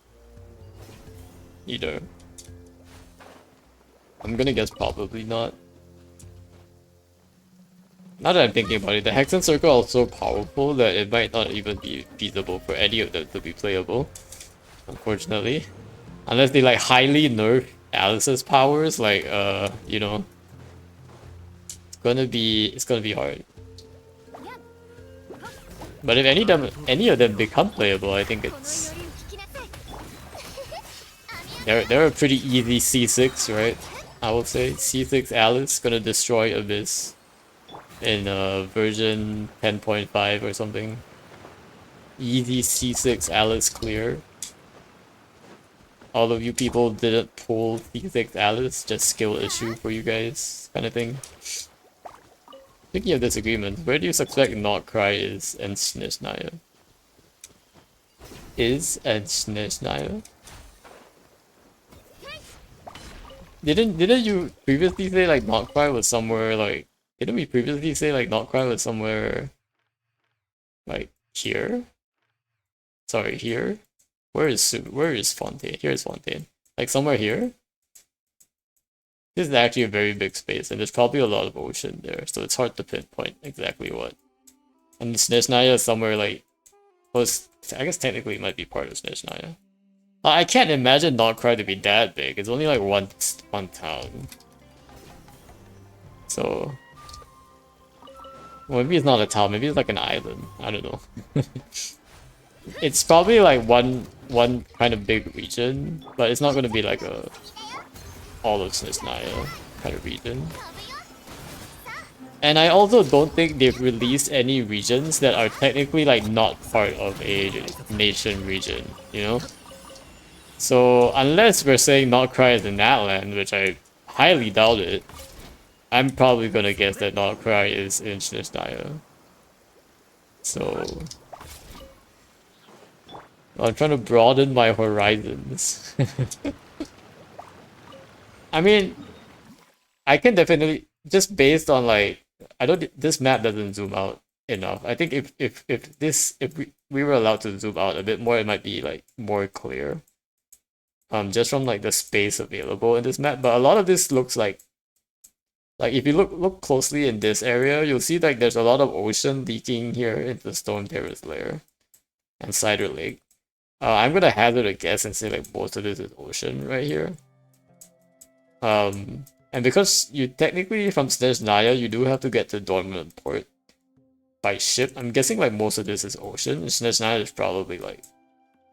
either. I'm gonna guess probably not. Now that I'm thinking about it, the Hexen Circle are so powerful that it might not even be feasible for any of them to be playable, unfortunately. Unless they like highly nerf Alice's powers, like you know. It's gonna be hard. But if any of them become playable, I think they're a pretty easy C6, right? I would say. C6 Alice gonna destroy Abyss in version 10.5 or something. Easy C6 Alice clear. All of you people didn't pull C6 Alice, just skill issue for you guys, kind of thing. Speaking of disagreements, where do you suspect Not Cry is and Snezhnaya? Is and Snezhnaya? Didn't you previously say like Not Cry was somewhere like, didn't we previously say like Not Cry was somewhere like here? Sorry, here? Where is Fontaine? Here is Fontaine. Like somewhere here? This is actually a very big space and there's probably a lot of ocean there, so it's hard to pinpoint exactly what. And Snezhnaya is somewhere like, well, I guess technically it might be part of Snezhnaya. I can't imagine Not Cry to be that big. It's only like one town. So well, maybe it's not a town, maybe it's like an island. I don't know. It's probably like one kind of big region, but it's not gonna be like a all of Snezhnaya kind of region. And I also don't think they've released any regions that are technically like not part of a nation region, you know? So unless we're saying Not Cry is in that land, which I highly doubt it, I'm probably gonna guess that Not Cry is in Snezhnaya. So I'm trying to broaden my horizons. I mean, I can definitely, just based on like, I don't, this map doesn't zoom out enough. I think if we were allowed to zoom out a bit more, it might be like more clear. Just from like the space available in this map. But a lot of this looks like if you look closely in this area, you'll see like there's a lot of ocean leaking here into the Stone Terrace layer and Cider Lake. I'm gonna hazard a guess and say like most of this is ocean right here. And because you technically from Snezhnaya, you do have to get to Dormant Port by ship. I'm guessing like most of this is ocean. Snezhnaya is probably like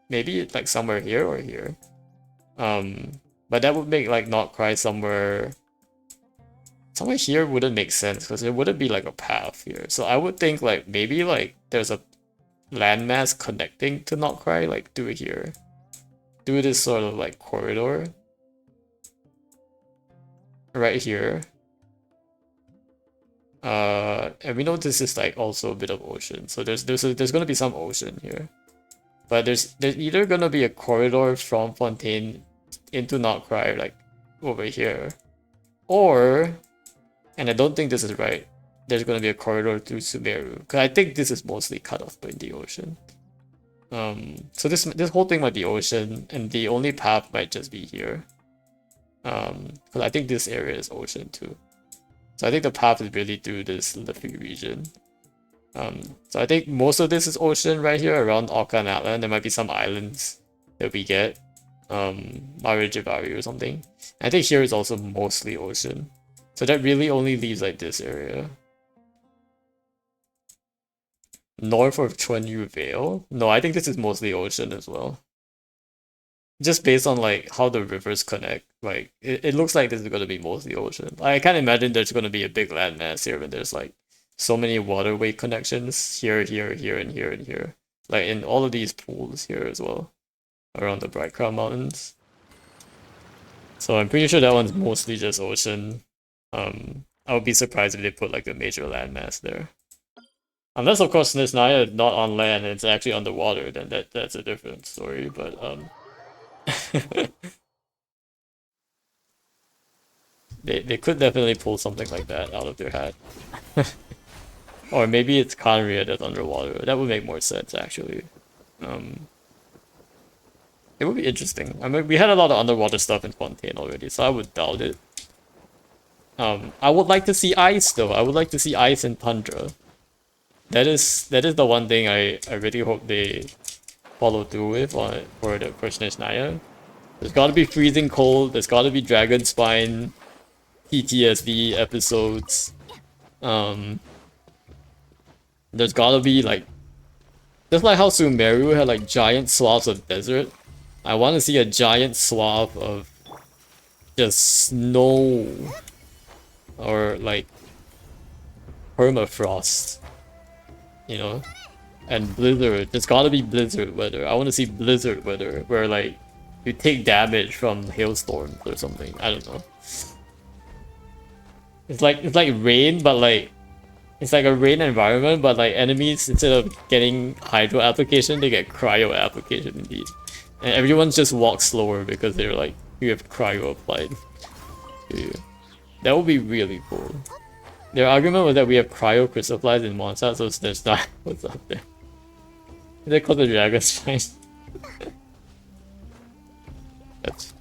maybe like somewhere here or here. But that would make like Not Cry somewhere here wouldn't make sense because it wouldn't be like a path here. So I would think like maybe like there's a landmass connecting to Not Cry like through here. Through this sort of like corridor. Right here. And we know this is like also a bit of ocean. So there's gonna be some ocean here. But there's either gonna be a corridor from Fontaine into Not Cry like over here. Or, and I don't think this is right, there's gonna be a corridor through Sumeru. Because I think this is mostly cut off by the ocean. So this whole thing might be ocean, and the only path might just be here. Because I think this area is ocean too. So I think the path is really through this Liffey region. So I think most of this is ocean right here around Orca and Atlan. There might be some islands that we get. Marijivari or something. I think here is also mostly ocean. So that really only leaves like this area. North of Chuanyu Vale? No, I think this is mostly ocean as well. Just based on like how the rivers connect, like it looks like this is gonna be mostly ocean. I can't imagine there's gonna be a big landmass here when there's like so many waterway connections here, here, here, and here, and here. Like in all of these pools here as well. Around the Bright Crown Mountains. So I'm pretty sure that one's mostly just ocean. I would be surprised if they put like a major landmass there. Unless of course Snezhnaya is not on land and it's actually underwater, then that's a different story, but they could definitely pull something like that out of their hat. Or maybe it's Conria that's underwater. That would make more sense actually. It would be interesting. I mean, we had a lot of underwater stuff in Fontaine already, so I would doubt it. I would like to see ice though. I would like to see ice and tundra. That is the one thing I really hope they follow through with for the Snezhnaya. There's gotta be freezing cold, there's gotta be dragon spine, PTSD episodes. There's gotta be like, just like how Sumeru had like giant swaths of desert. I want to see a giant swath of just snow or like permafrost, you know? And blizzard. There's gotta be blizzard weather. I want to see blizzard weather where like you take damage from hailstorms or something. I don't know. It's like rain, but like it's like a rain environment, but like enemies, instead of getting hydro application, they get cryo application indeed. And everyone just walks slower because they're like, you have cryo applied to you. That would be really cool. Their argument was that we have cryo crystallized in Monster, so there's not what's up there. They call the dragon spine. That's,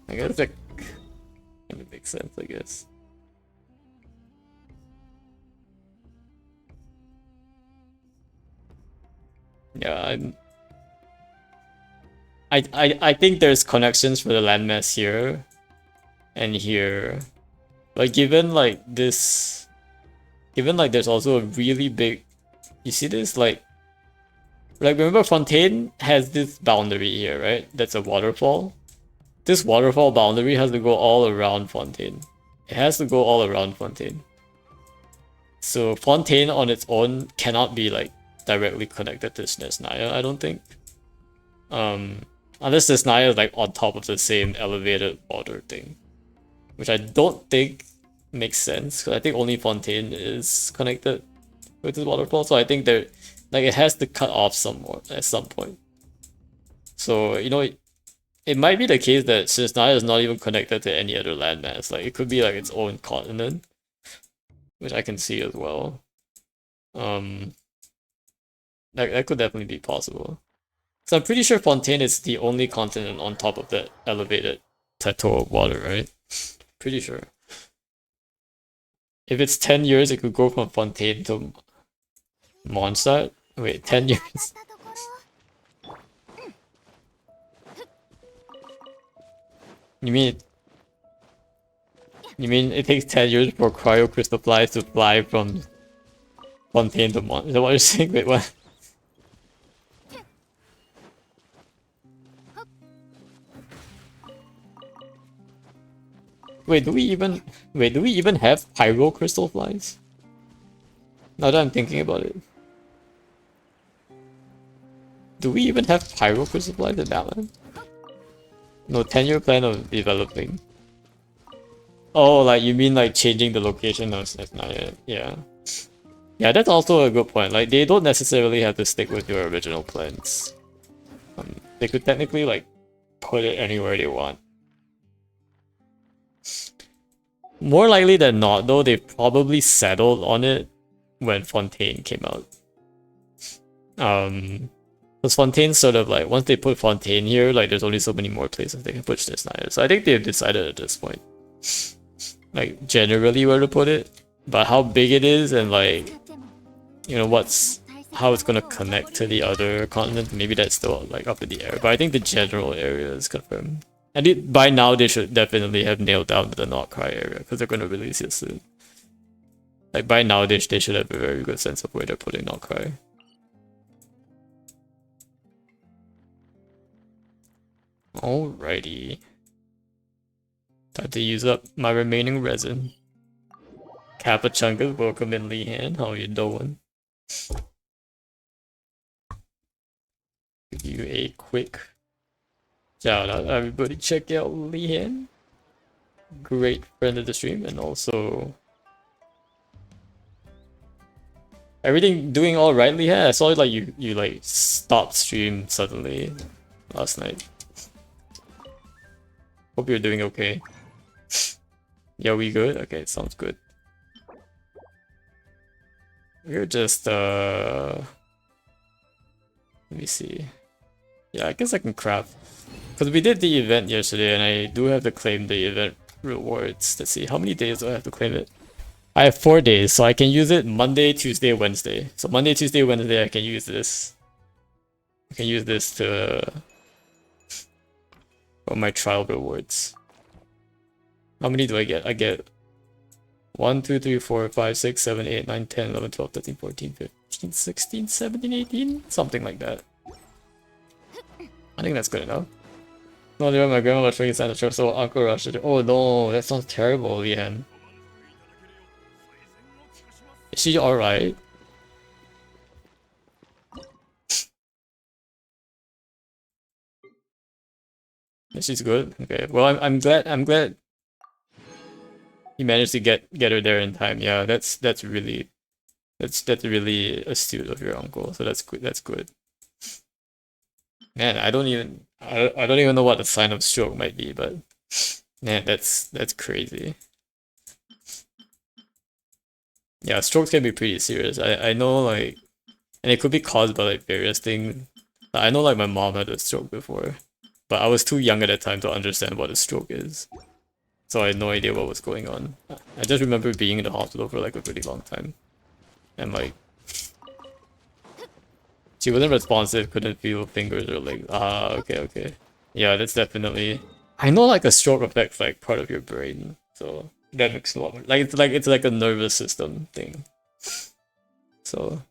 I guess that kind of makes sense, I guess. Yeah, I think there's connections for the landmass here and here, but given like this, given like there's also a really big, you see this like remember Fontaine has this boundary here, right? That's a waterfall. This waterfall boundary has to go all around Fontaine. It has to go all around Fontaine. So Fontaine on its own cannot be like directly connected to Snezhnaya, I don't think. Unless Snezhnaya is like on top of the same elevated water thing, which I don't think makes sense because I think only Fontaine is connected with this waterfall. So I think there, like, it has to cut off somewhere at some point. So you know, it might be the case that Snezhnaya is not even connected to any other landmass. Like it could be like its own continent, which I can see as well. That could definitely be possible. So I'm pretty sure Fontaine is the only continent on top of that elevated plateau of water, right? Pretty sure. If it's 10 years, it could go from Fontaine to Mondstadt. Wait, 10 years? You mean it takes 10 years for cryo crystal flies to fly from Fontaine to Mondstadt? Is that what you're saying? Wait, what? Wait, do we even have pyro crystal flies? Now that I'm thinking about it. Do we even have pyro crystal flies in that one? No, 10-year plan of developing. Oh, like you mean like changing the location of Snezhnaya? Yeah. Yeah, that's also a good point. Like they don't necessarily have to stick with your original plans. They could technically like put it anywhere they want. More likely than not, though, they probably settled on it when Fontaine came out. Because Fontaine's sort of like, once they put Fontaine here, like there's only so many more places they can put Snezhnaya. So I think they've decided at this point, like generally where to put it, but how big it is and like, you know, how it's gonna connect to the other continent, maybe that's still like up in the air. But I think the general area is confirmed. And by now they should definitely have nailed down the Not Cry area because they're gonna release it soon. Like by now they should have a very good sense of where they're putting Not Cry. Alrighty. Time to use up my remaining resin. Kappa Chungus, welcome in Lehan. How you doing? Give you a quick shout out, everybody. Check out Lehan, great friend of the stream, and also everything doing all right, Lehan. I saw like you like stopped stream suddenly last night. Hope you're doing okay. Yeah, we good? Okay, sounds good. We're just let me see. Yeah, I guess I can craft. Because we did the event yesterday and I do have to claim the event rewards. Let's see, how many days do I have to claim it? I have 4 days, so I can use it Monday, Tuesday, Wednesday. So Monday, Tuesday, Wednesday I can use this. I can use this to for my trial rewards. How many do I get? I get 1, 2, 3, 4, 5, 6, 7, 8, 9, 10, 11, 12, 13, 14, 15, 16, 17, 18? Something like that. I think that's good enough. No, they were my grandma was drinking Santa Trip, so Uncle rushed it. Oh no, that sounds terrible, Leanne. Is she alright? She's good? Okay. Well, I'm glad you managed to get her there in time. Yeah, that's really astute of your uncle. So that's good. That's good. Man, I don't even know what the sign of stroke might be, but man, that's crazy. Yeah, strokes can be pretty serious. I know like, and it could be caused by like various things. I know like my mom had a stroke before, but I was too young at that time to understand what a stroke is. So I had no idea what was going on. I just remember being in the hospital for like a pretty long time. And like, she wasn't responsive, couldn't feel fingers or legs. Ah, okay, okay. Yeah, that's definitely... I know like a stroke affects like part of your brain. So that makes a lot more... Like it's like a nervous system thing. So,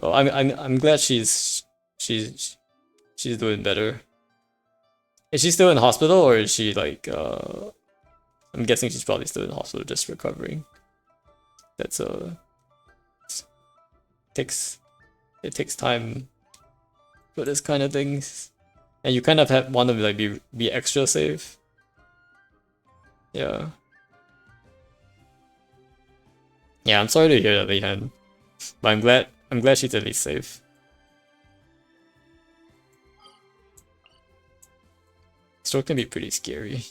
well, I'm glad she's doing better. Is she still in hospital or is she like I'm guessing she's probably still in hospital just recovering. That's takes it takes time for this kind of things. And you kind of want to like be extra safe. Yeah. Yeah, I'm sorry to hear that, Lehan. But I'm glad she's at least safe. Stroke can be pretty scary.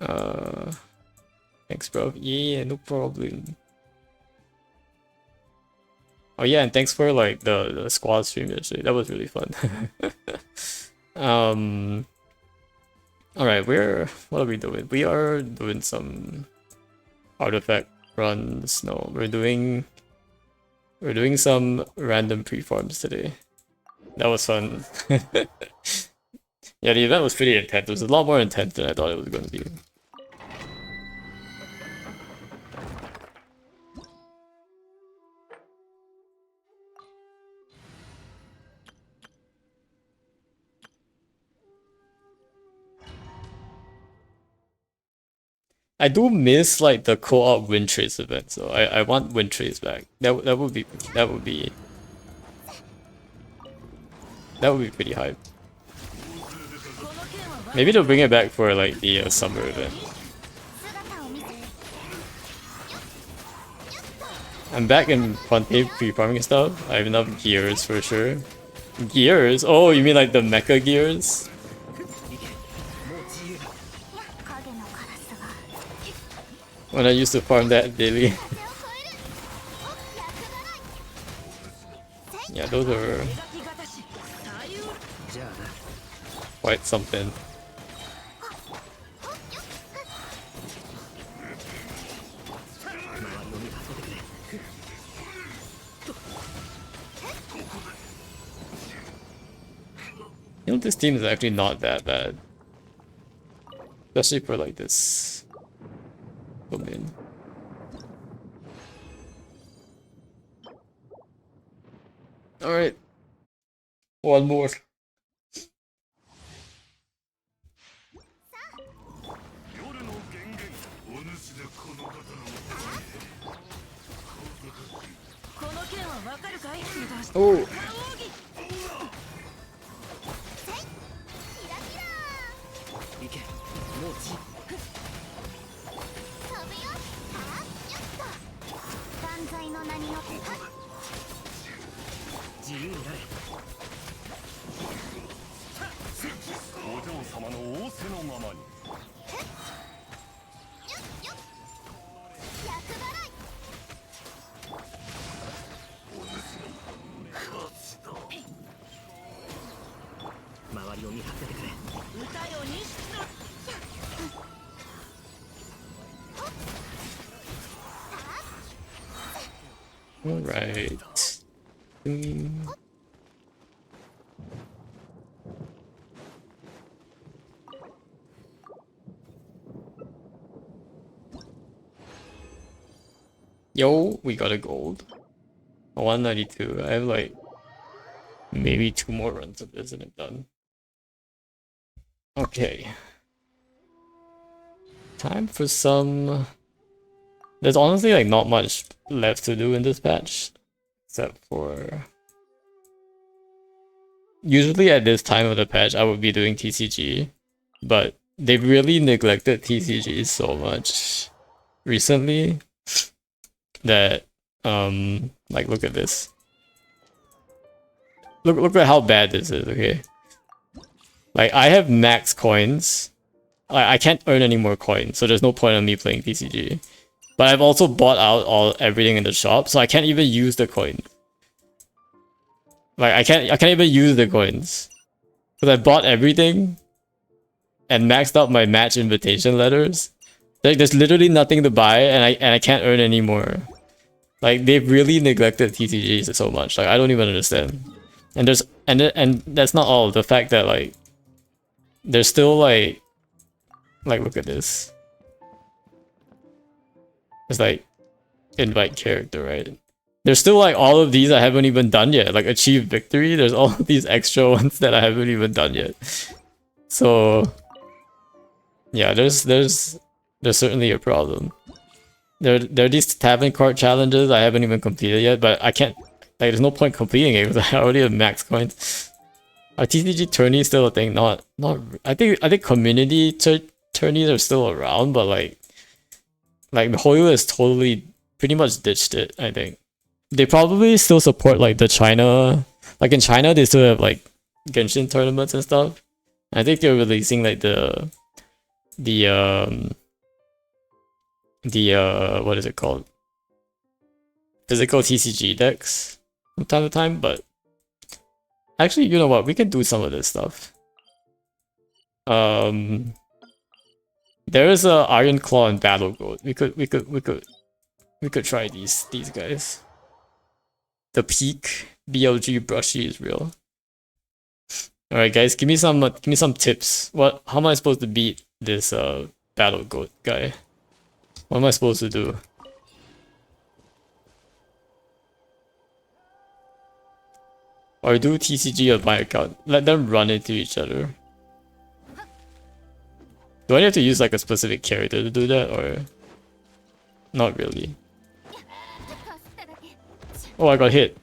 Uh Thanks bro. Yeah, no problem. Oh yeah, and thanks for like the squad stream yesterday. That was really fun. um Alright, what are we doing? We are doing some artifact runs. No, we're doing some random pre-farms today. That was fun. Yeah, the event was pretty intense. It was a lot more intense than I thought it was going to be. I do miss like the co-op win trace event, so I want win trace back. That would be pretty hype. Maybe they'll bring it back for like the summer event. I'm back in Ponte pre-farming stuff. I have enough gears for sure. Gears? Oh, you mean like the mecha gears? When I used to farm that daily. Yeah, those are quite something. You know, this team is actually not that bad. Especially for like this domain. Alright. One more. Oh. Alright. Yo, we got a gold. 192. I have like maybe 2 more runs of this and I'm done. Okay. Time for some... There's honestly like not much left to do in this patch. Except for... Usually at this time of the patch I would be doing TCG. But they've really neglected TCG so much recently that like look at this. Look at how bad this is, okay? Like I have max coins. I can't earn any more coins, so there's no point in me playing TCG. But I've also bought out everything in the shop, so I can't even use the coins. Like I can't even use the coins. Because I bought everything and maxed out my match invitation letters. Like there's literally nothing to buy and I can't earn any more. Like they've really neglected TCGs so much. Like I don't even understand. And there's and that's not all. The fact that like there's still like look at this. It's like invite character, right? There's still like all of these I haven't even done yet. Like achieve victory. There's all of these extra ones that I haven't even done yet. So yeah, there's certainly a problem. There are these tavern card challenges I haven't even completed yet, but I can't. Like there's no point completing it because I already have max coins. Are TCG tourneys still a thing? Not. I think community tourneys are still around, but like Hoyo has totally pretty much ditched it. I think they probably still support like the China. Like in China, they still have like Genshin tournaments and stuff. I think they're releasing like the what is it called? Physical TCG decks from time to time, but actually, you know what? We can do some of this stuff. There is a Iron Claw and Battle Goat. We could try these guys. The peak BLG brushy is real. All right, guys, give me some tips. How am I supposed to beat this Battle Goat guy? What am I supposed to do? Or do TCG on my account. Let them run into each other. Do I have to use like a specific character to do that, or not really? Oh, I got hit.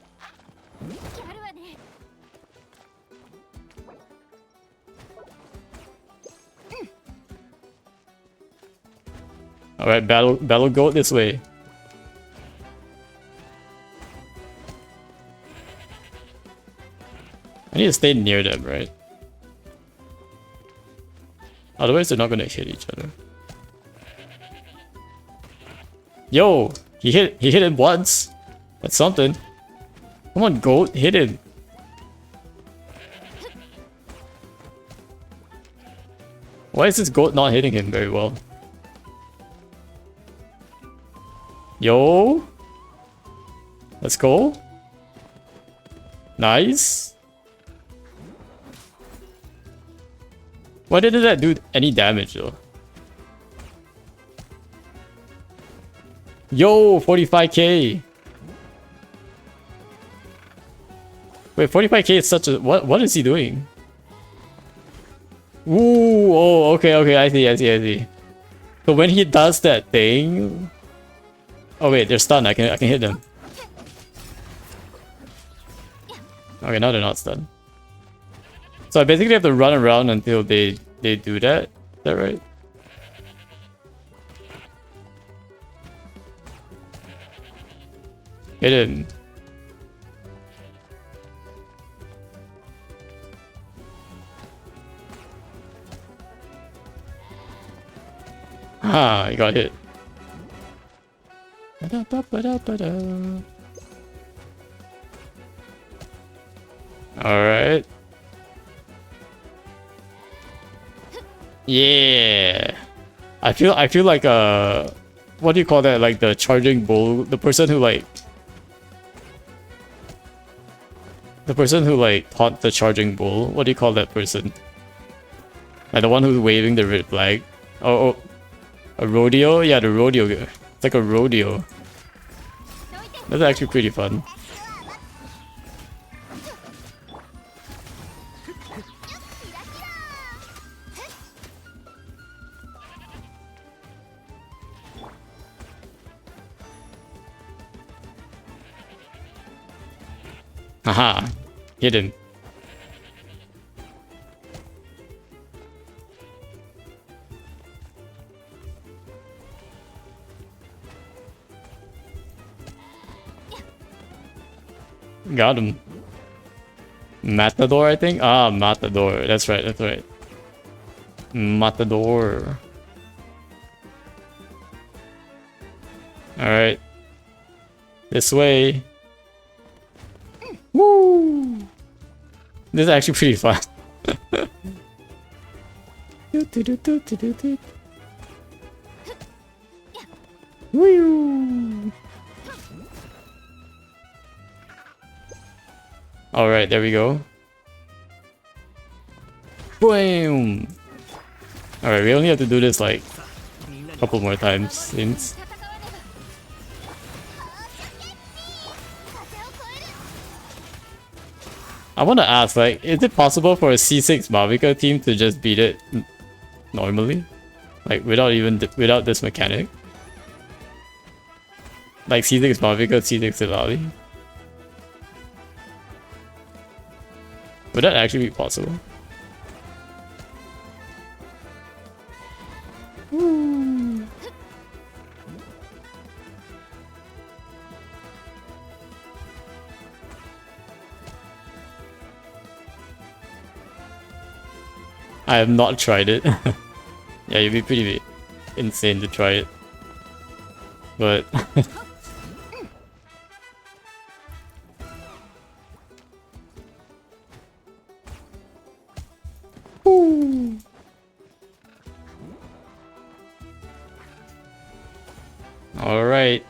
Alright, battle goat this way. I need to stay near them, right? Otherwise they're not gonna hit each other. Yo! He hit him once! That's something. Come on, goat, hit him! Why is this goat not hitting him very well? Yo! Let's go! Nice! Why didn't that do any damage though? Yo, 45k! Wait, 45k is such a... What is he doing? Ooh, oh, okay, I see. So when he does that thing... Oh wait, they're stunned, I can hit them. Okay, now they're not stunned. So I basically have to run around until they do that. Is that right? Hit him. Ah, he got hit. Alright. Yeah. I feel like what do you call that? Like the charging bull, the person who like taught the charging bull. What do you call that person? Like the one who's waving the red flag. Oh, a rodeo? Yeah, the rodeo. It's like a rodeo. That's actually pretty fun. Haha. Hit him. Got him. Matador, I think? Ah, Matador. That's right, that's right. Matador. Alright. This way. Woo! This is actually pretty fun. Woo! Alright, there we go. Boom! Alright, we only have to do this like a couple more times since. I want to ask, like, is it possible for a C6 Mavica team to just beat it normally? Like, without this mechanic? Like C6 Mavica, C6 Silali? Would that actually be possible? Woo. I have not tried it. Yeah, it'd be pretty insane to try it. But alright.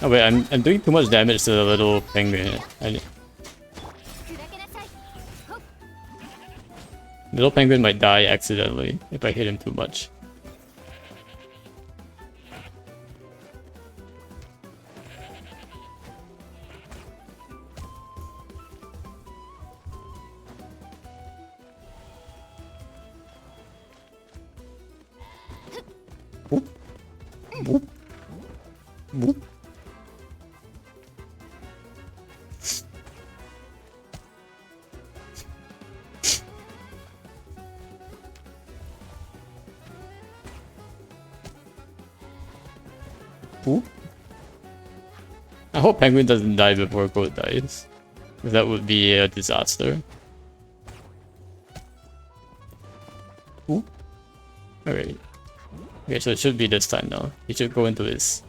Oh wait, I'm doing too much damage to the little penguin. Little penguin might die accidentally if I hit him too much. Boop. Boop. Boop. Ooh. I hope Penguin doesn't die before Goat dies, because that would be a disaster. Ooh. Alright. Okay, so it should be this time now. He should go into his...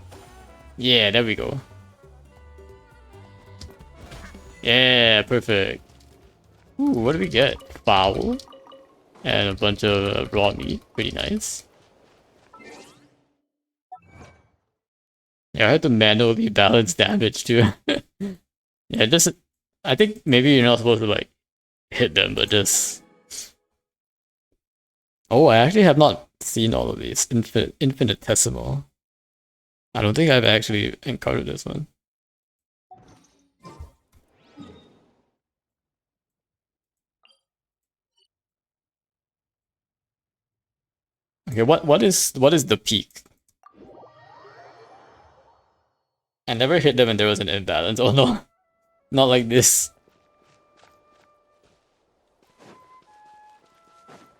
Yeah, there we go. Yeah, perfect. Ooh, what do we get? Fowl. And a bunch of raw meat. Pretty nice. Yeah, I had to manually balance damage too. Yeah, just... I think maybe you're not supposed to like hit them, but just... Oh, I actually have not seen all of these. Infinitesimal. I don't think I've actually encountered this one. Okay, what is the peak? I never hit them when there was an imbalance. Oh no, not like this.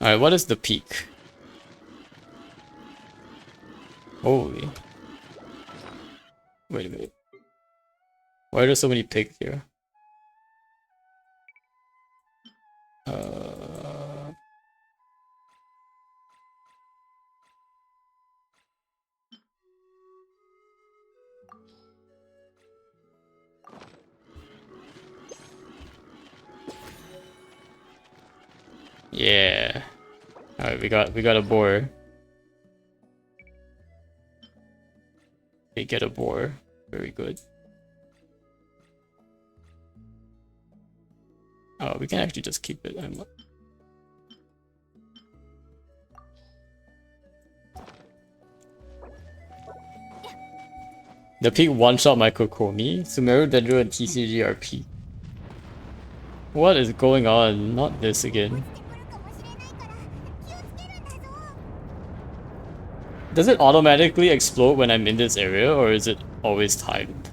Alright, what is the peak? Holy. Wait a minute. Why are there so many pigs here? Yeah. Alright, we got a boar. We get a boar. Very good. Oh, we can actually just keep it. The peak one-shot my Kokomi. Sumeru, Dendro, and TCG are peak. What is going on? Not this again. Does it automatically explode when I'm in this area, or is it always timed?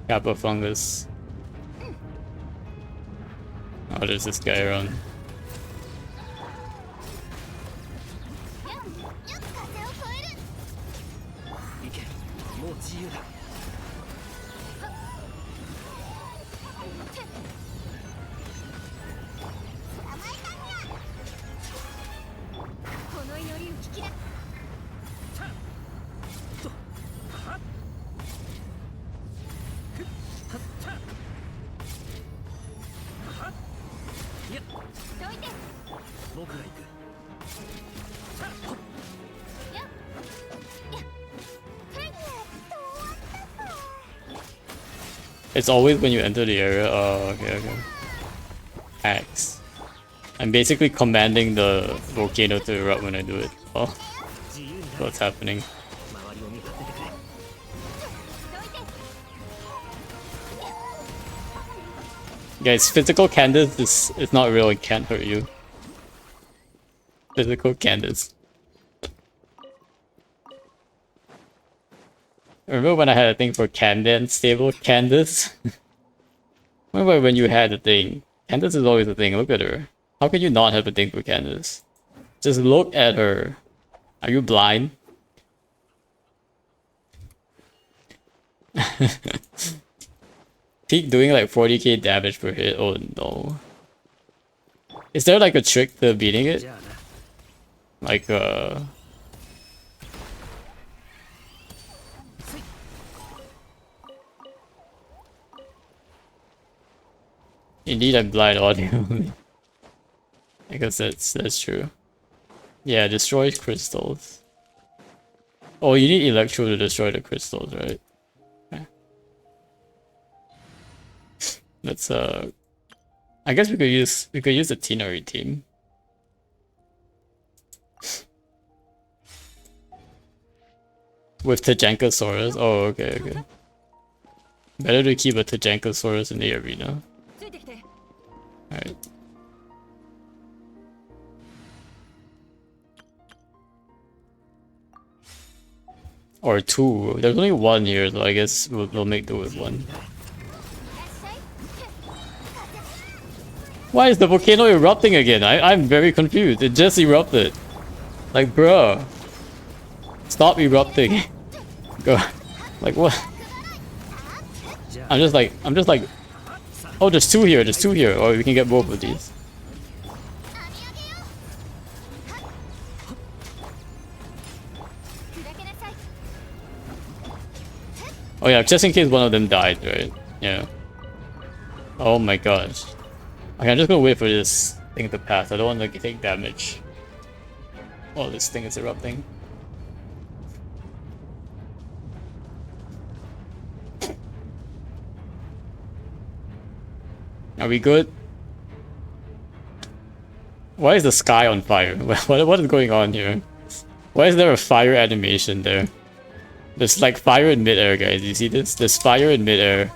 Kappa fungus. Oh, there's this guy around. It's always when you enter the area. Oh, okay, okay. Axe. I'm basically commanding the volcano to erupt when I do it. Oh, what's happening? Guys, physical Candace is not real, it can't hurt you. Physical Candace. Remember when I had a thing for Camden stable Candace? Remember when you had a thing? Candace is always a thing, look at her. How can you not have a thing for Candace? Just look at her. Are you blind? Peak doing like 40k damage per hit, oh no. Is there like a trick to beating it? Like Indeed, I'm blind audio. I guess that's true. Yeah, destroy crystals. Oh, you need electro to destroy the crystals, right? Okay. Let's I guess we could use the Tinari team. With Tajankosaurus. Oh, okay, okay. Better to keep a Tajankosaurus in the arena. Alright. Or two. There's only one here, so I guess we'll make do with one. Why is the volcano erupting again? I'm very confused. It just erupted. Like, bruh. Stop erupting. Go. Like, what? I'm just like, oh, there's two here. Or we can get both of these. Oh yeah, just in case one of them died, right? Yeah. Oh my gosh. Okay, I'm just gonna wait for this thing to pass. I don't want to take damage. Oh, this thing is erupting. Are we good? Why is the sky on fire? What is going on here? Why is there a fire animation there? There's like fire in midair, guys. You see this? There's fire in midair.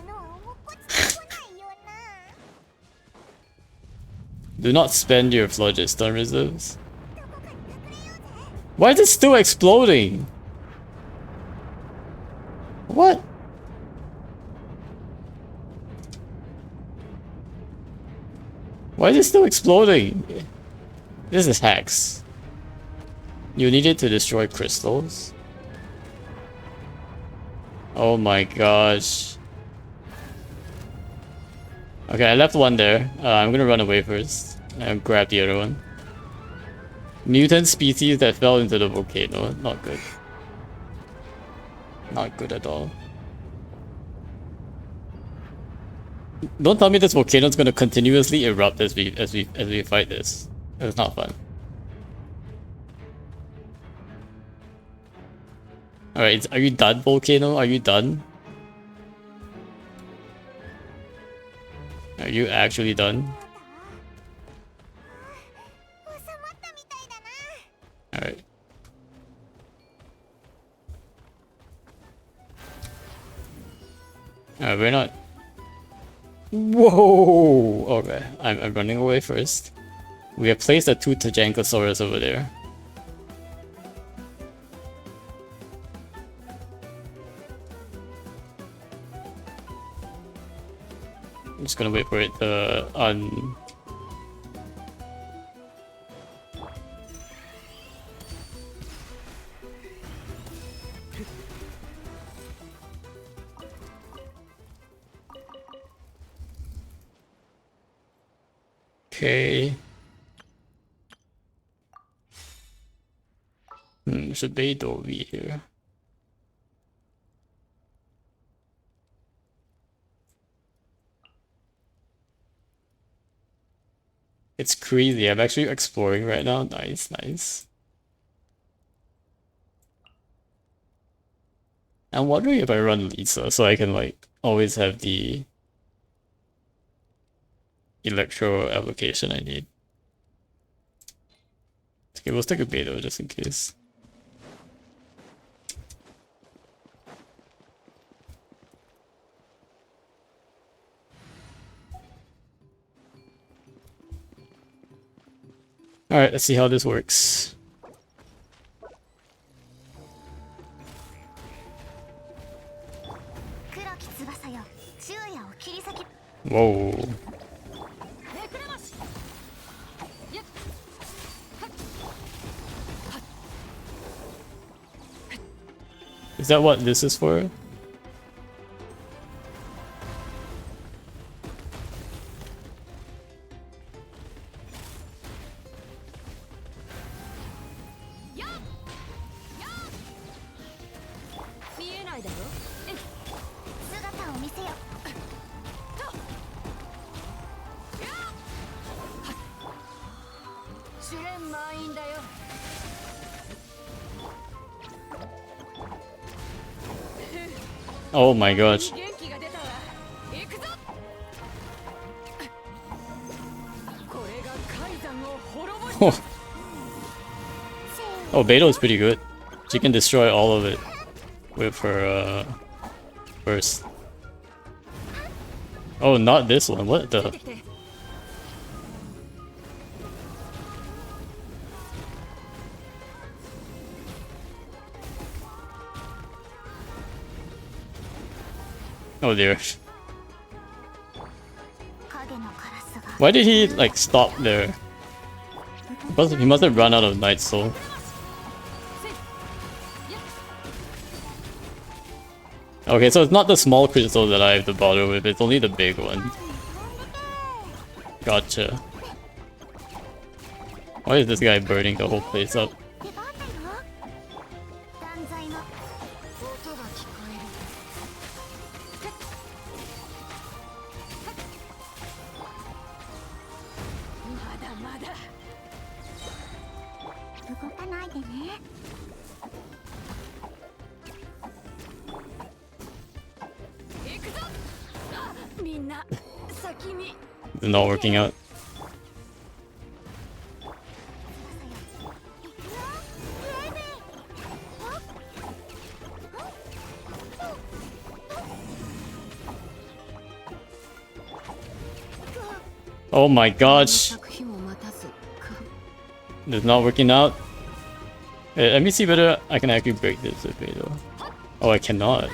Do not spend your phlogiston reserves. Why is it still exploding? What? Why is it still exploding? This is hacks. You need it to destroy crystals. Oh my gosh. Okay, I left one there. I'm gonna run away first and grab the other one. Mutant species that fell into the volcano. Not good. Not good at all. Don't tell me this volcano is gonna continuously erupt as we fight this. It's not fun. Alright, are you done, volcano? Are you done? Are you actually done? Alright. We're not. Whoa! Okay, I'm running away first. We have placed the 2 Tajankosaurus over there. I'm just gonna wait for it to Okay. Should Beidou be here? It's crazy. I'm actually exploring right now. Nice, nice. I'm wondering if I run Lisa so I can like always have the electro application I need. Okay, we'll stick a Beidou just in case. Alright, let's see how this works. Whoa. Is that what this is for? Oh my gosh. Oh, Beidou is pretty good. She can destroy all of it with her burst. Oh, not this one. What the? Oh dear. Why did he like stop there? He must have run out of Night Soul. Okay, so it's not the small crystal that I have to bother with, it's only the big one. Gotcha. Why is this guy burning the whole place up? It's not working out. Oh my gosh. It's not working out. Wait, let me see whether I can actually break this with Beidou. Oh, I cannot.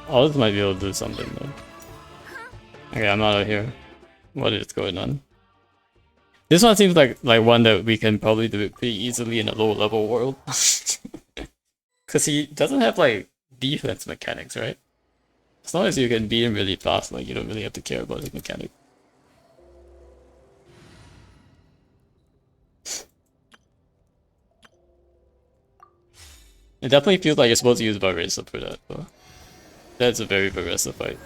Oh, this might be able to do something though. Okay, I'm out of here. What is going on? This one seems like one that we can probably do it pretty easily in a low level world. Cause he doesn't have like defense mechanics, right? As long as you can beat him really fast, like you don't really have to care about his mechanic. It definitely feels like you're supposed to use Barresa for that, though. That's a very Barresa fight.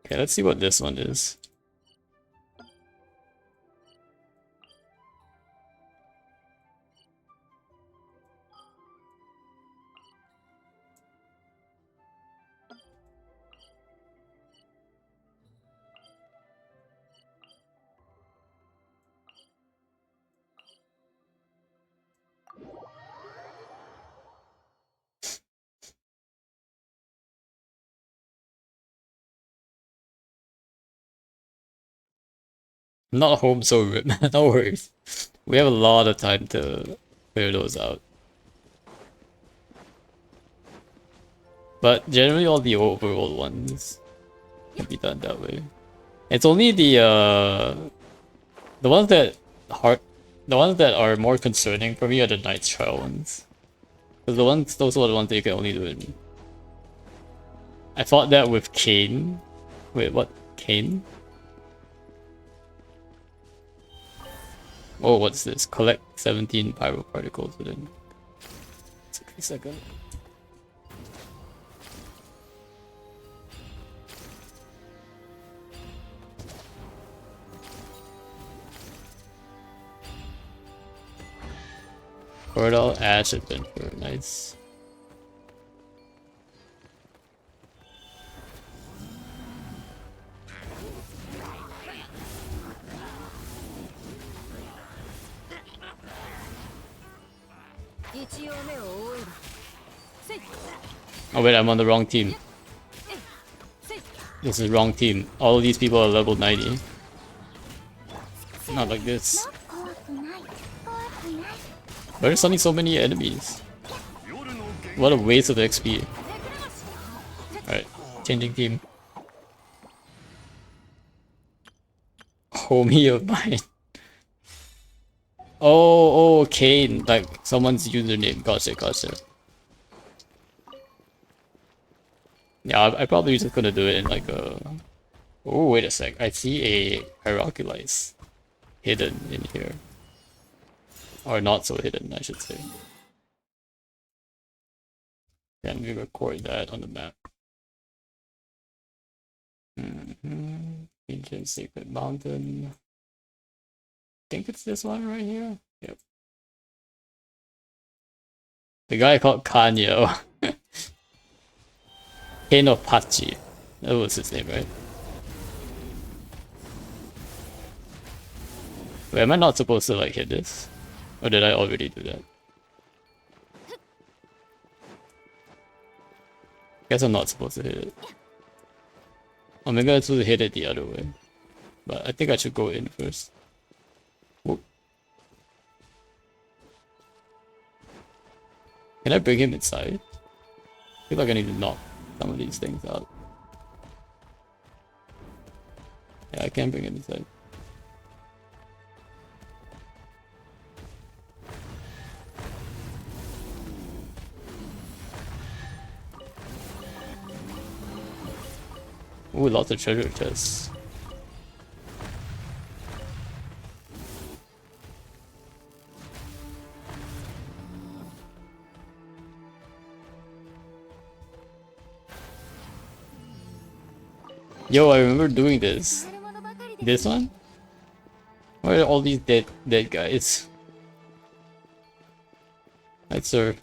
Okay, let's see what this one is. Not home so rip. No worries. We have a lot of time to clear those out. But generally all the overworld ones can be done that way. It's only the ones that the ones that are more concerning for me are the Knight's Trial ones. Because those are the ones that you can only do in. I fought that with Kane. Wait, what? Kane? Oh, what's this? Collect 17 pyro particles within 60 seconds. Corridor Ash Adventure, nice. Oh wait, I'm on the wrong team. This is wrong team. All of these people are level 90. Not like this. Why are there suddenly so many enemies? What a waste of XP. Alright, changing team. Homie of mine. Oh, Kane. Like, someone's username. Gotcha. Yeah, I probably just gonna do it in like a... Oh, wait a sec. I see a Hierarchulize hidden in here. Or not so hidden, I should say. Can we record that on the map? Ancient Sacred Mountain. I think it's this one right here. Yep. The guy called Kanyo. Kane of Pachi. That was his name, right? Wait, am I not supposed to like hit this? Or did I already do that? Guess I'm not supposed to hit it. Or maybe I'm supposed to hit it the other way. But I think I should go in first. Whoop. Can I bring him inside? I feel like I need to knock some of these things out. Yeah, I can bring him inside. Ooh, lots of treasure chests. Yo, I remember doing this. This one? Where are all these dead guys? I'd serve.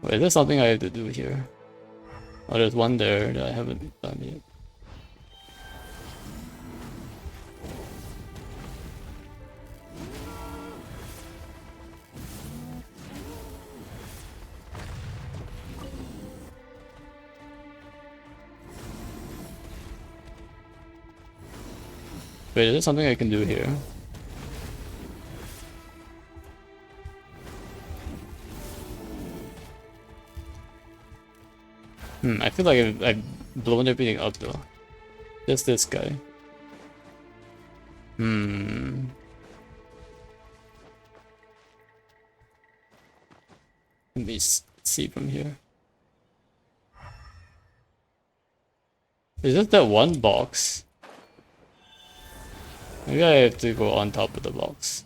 Wait, is there something I have to do here? Oh, there's one there that I haven't done yet. Wait, is there something I can do here? I feel like I've blown everything up though. Just this guy. Let me see from here. Is this that one box? Maybe I have to go on top of the box.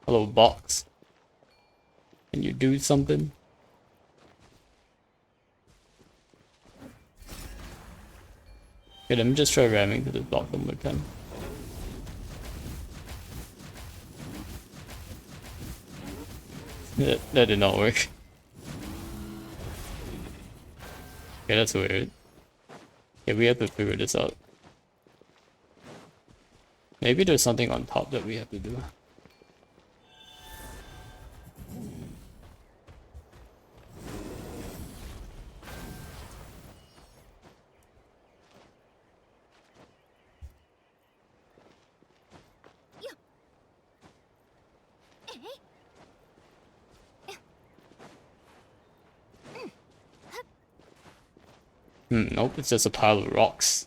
Hello, box. Can you do something? Okay, let me just try ramming to this block one more time. That did not work. Okay, that's weird. Okay, we have to figure this out. Maybe there's something on top that we have to do. Nope, it's just a pile of rocks.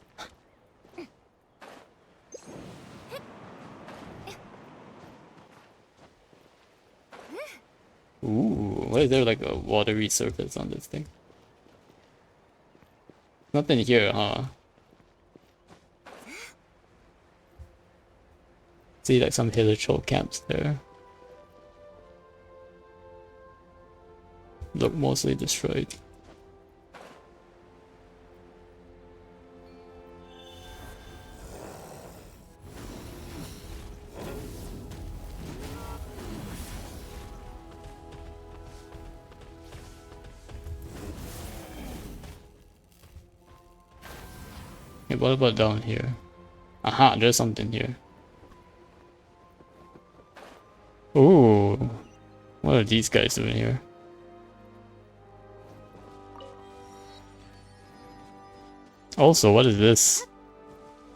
Ooh, why is there like a watery surface on this thing? Nothing here, huh? See like some hilichurl camps there. Look mostly destroyed. Okay, what about down here? Aha, there's something here. Ooh, what are these guys doing here? Also, what is this?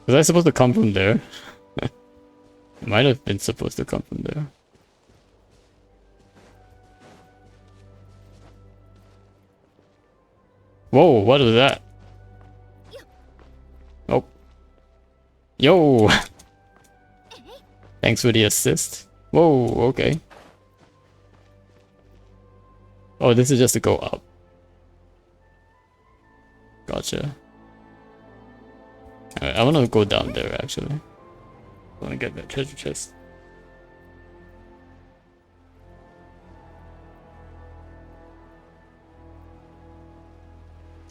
Was I supposed to come from there? Might have been supposed to come from there. Whoa, what was that? Oh. Yo! Thanks for the assist. Whoa, okay. Oh, this is just to go up. Gotcha. Alright, I wanna go down there actually. I wanna get that treasure chest.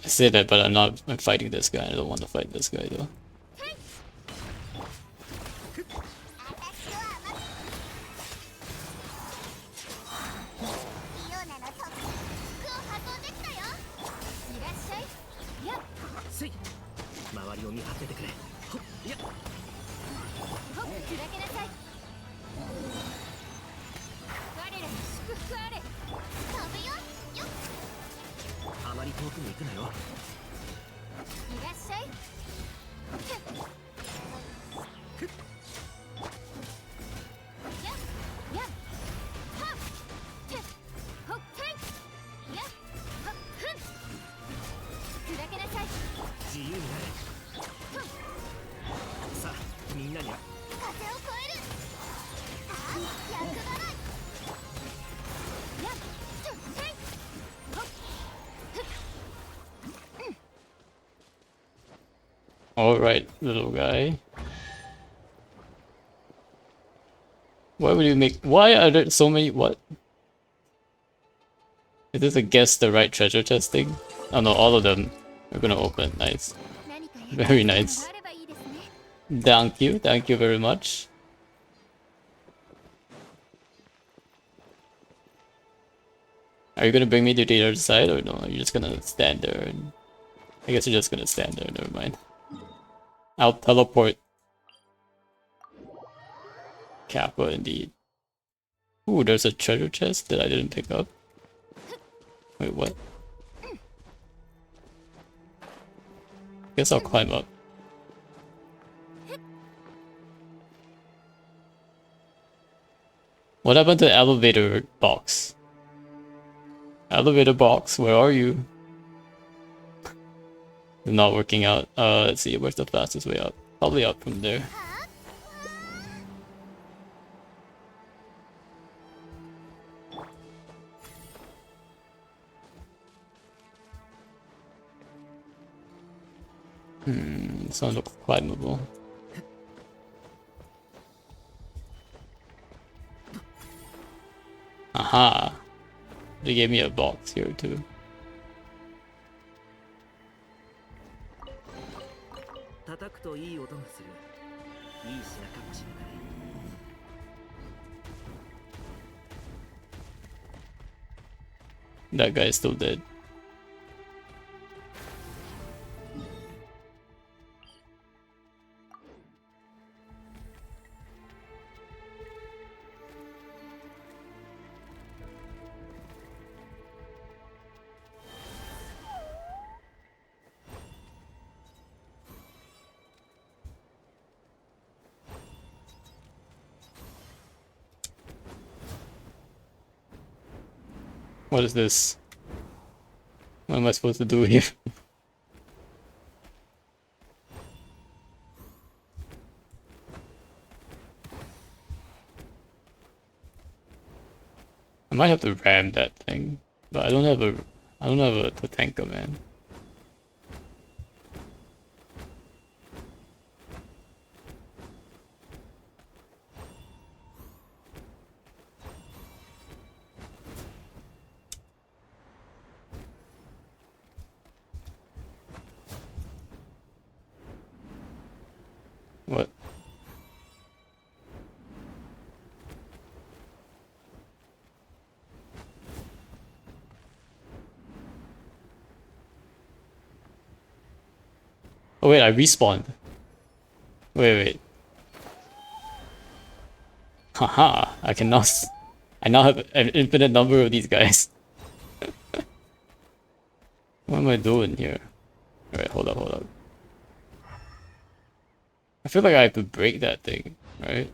I say that, but I'm fighting this guy. I don't want to fight this guy though. Alright, little guy. Why would you make... Why are there so many... What? Is this a guess the right treasure chest thing? Oh no, all of them are gonna open. Nice. Very nice. Thank you very much. Are you gonna bring me to the other side or no? Are you just gonna stand there and... I guess you're just gonna stand there, never mind. I'll teleport. Kappa indeed. Ooh, there's a treasure chest that I didn't pick up. Wait, what? Guess I'll climb up. What happened to the elevator box? Elevator box, where are you? Not working out. Let's see, where's the fastest way up? Probably up from there. This one looks climbable. Aha! They gave me a box here too. That guy's still dead. What is this? What am I supposed to do here? I might have to ram that thing, but I don't have a tanker, man. What? Oh wait, I respawned. Wait. Haha, I now have an infinite number of these guys. What am I doing here? Alright, hold up. I feel like I have to break that thing, right?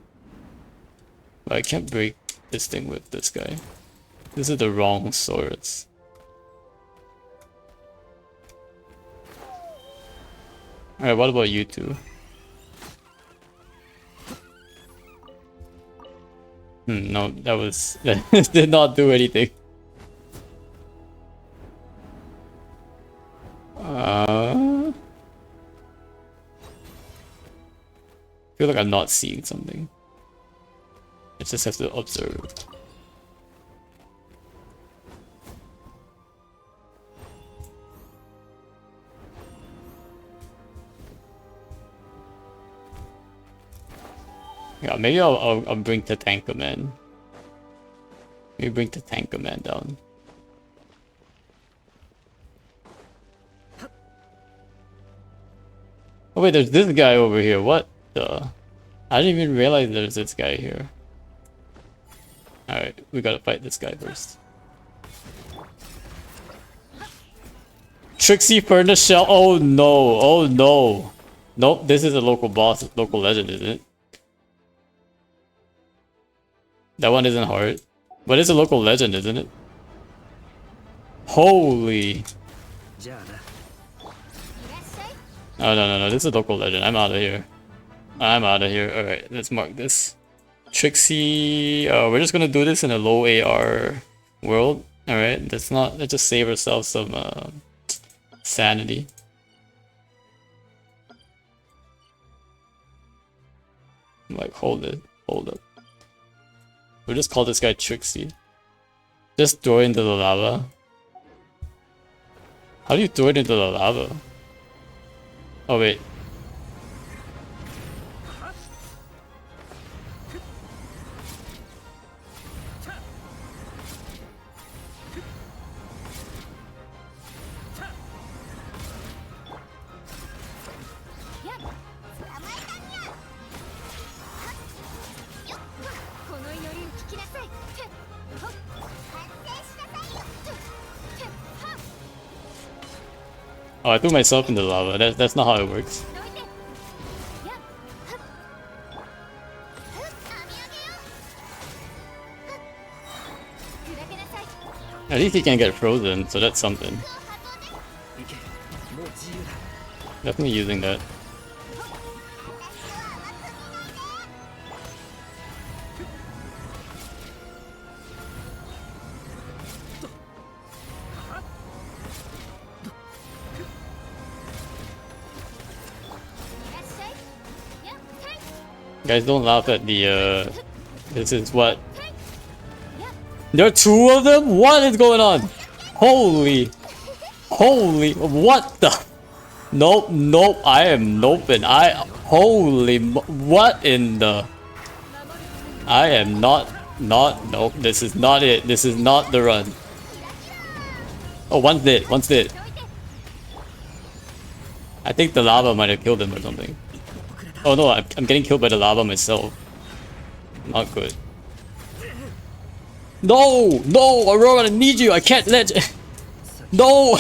But I can't break this thing with this guy. This is the wrong swords. Alright, what about you two? No, that did not do anything. I feel like I'm not seeing something. I just have to observe. Yeah, maybe I'll bring the tanker man. Maybe bring the tanker man down. Oh wait, there's this guy over here. What the? I didn't even realize there's this guy here. Alright, we gotta fight this guy first. Trixie Furnace Shell. Oh no. Oh no. Nope, this is a local boss, local legend, isn't it? That one isn't hard. But it's a local legend, isn't it? Holy. Oh no, this is a local legend. I'm out of here. Alright, let's mark this. Trixie, we're just gonna do this in a low AR world. Alright, let's just save ourselves some sanity. Like, hold up. We'll just call this guy Trixie. Just throw it into the lava. How do you throw it into the lava? Oh wait. Oh, I threw myself in the lava. That's not how it works. At least he can get frozen, so that's something. Definitely using that. Guys, don't laugh at the this is what. There are two of them? What is going on? Holy, what the? Nope, I am noping. What in the? I am nope, this is not it. This is not the run. Oh, one's dead. I think the lava might have killed him or something. Oh no, I'm getting killed by the lava myself. Not good. No, Aurora, I need you. I can't let. No.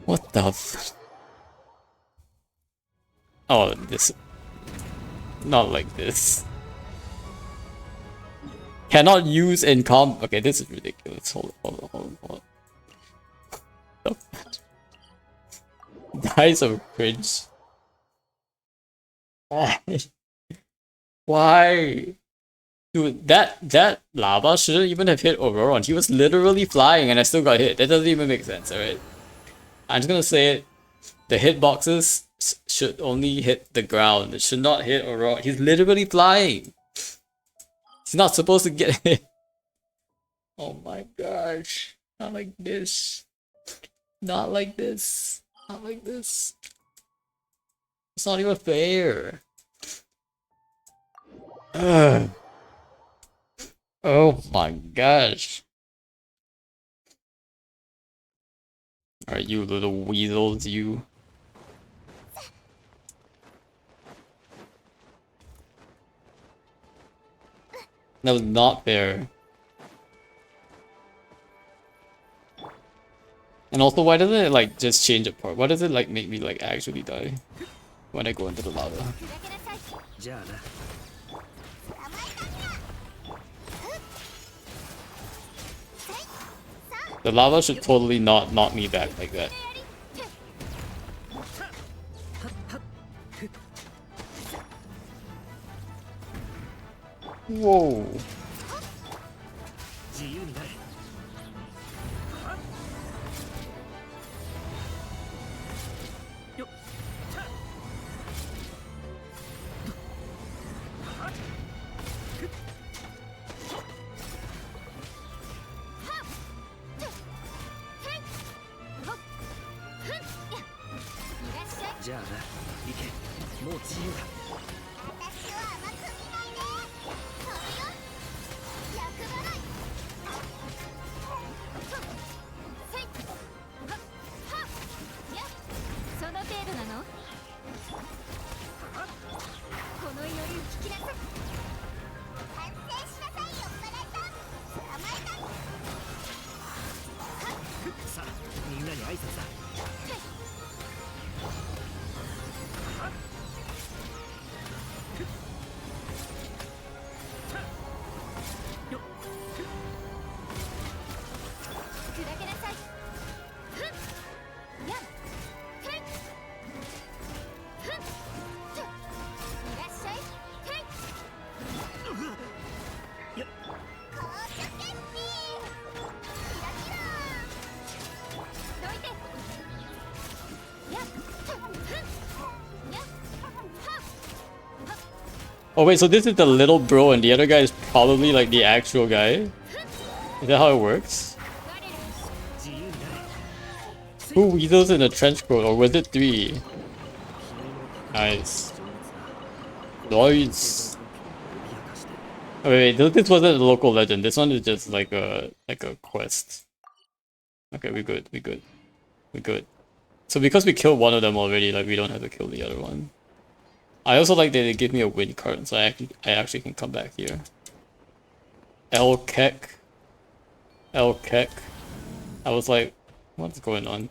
What the? Oh, this. Not like this. Cannot use in comp. Okay, this is ridiculous. Hold on. Guys are cringe. Why? Dude, that lava shouldn't even have hit Auroron. He was literally flying and I still got hit. That doesn't even make sense, alright? I'm just gonna say it. The hitboxes should only hit the ground. It should not hit Auroron. He's literally flying. He's not supposed to get hit. Oh my gosh. Not like this. Not like this. Not like this. It's not even fair. Ugh. Oh my gosh. Alright, you little weasels, you. That was not fair. And also, why doesn't it like just change apart? Why does it like make me like actually die when I go into the lava? The lava should totally not knock me back like that. Whoa. Oh wait, so this is the little bro and the other guy is probably like the actual guy? Is that how it works? Two weasels in a trench coat, or was it 3? Nice. Nice. Oh, wait, this wasn't a local legend. This one is just like a quest. Okay, we're good, we're good. We're good. So because we killed one of them already, like we don't have to kill the other one. I also like that they give me a win card, so I actually can come back here. El Kek. El Kek. I was like, what's going on?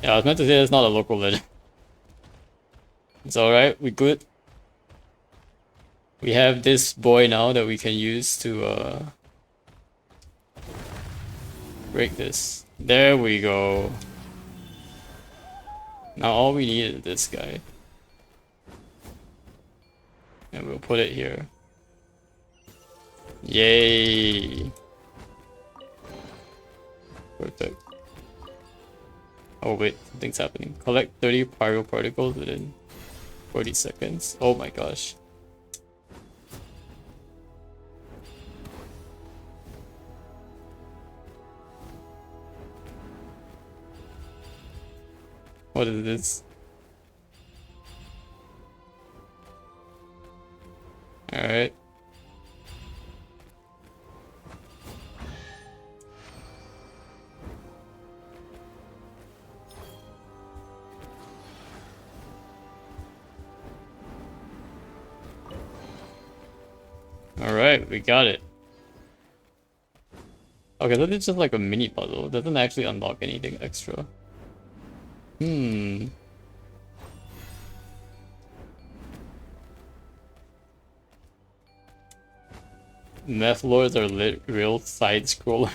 Yeah, I was meant to say it's not a local legend. It's alright, we good. We have this boy now that we can use to break this. There we go. Now all we need is this guy. And we'll put it here. Yay! Perfect. Oh wait, something's happening. Collect 30 pyro particles within 40 seconds. Oh my gosh. What is this? Alright. Alright, we got it. Okay, so this is just like a mini puzzle. It doesn't actually unlock anything extra. Meth lords are real side scroller.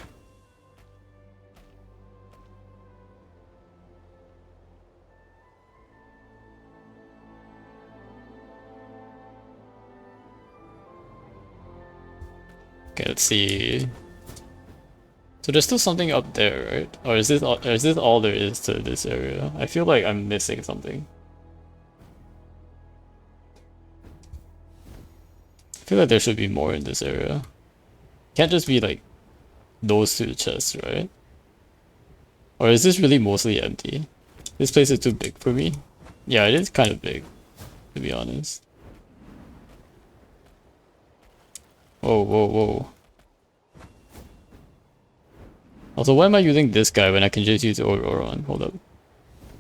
Okay, let's see. So there's still something up there, right? Or is this all there is to this area? I feel like I'm missing something. I feel like there should be more in this area. Can't just be like those two chests, right? Or is this really mostly empty? This place is too big for me. Yeah, it is kind of big, to be honest. Whoa, whoa, whoa. Also, why am I using this guy when I can just use Aurora? Hold up.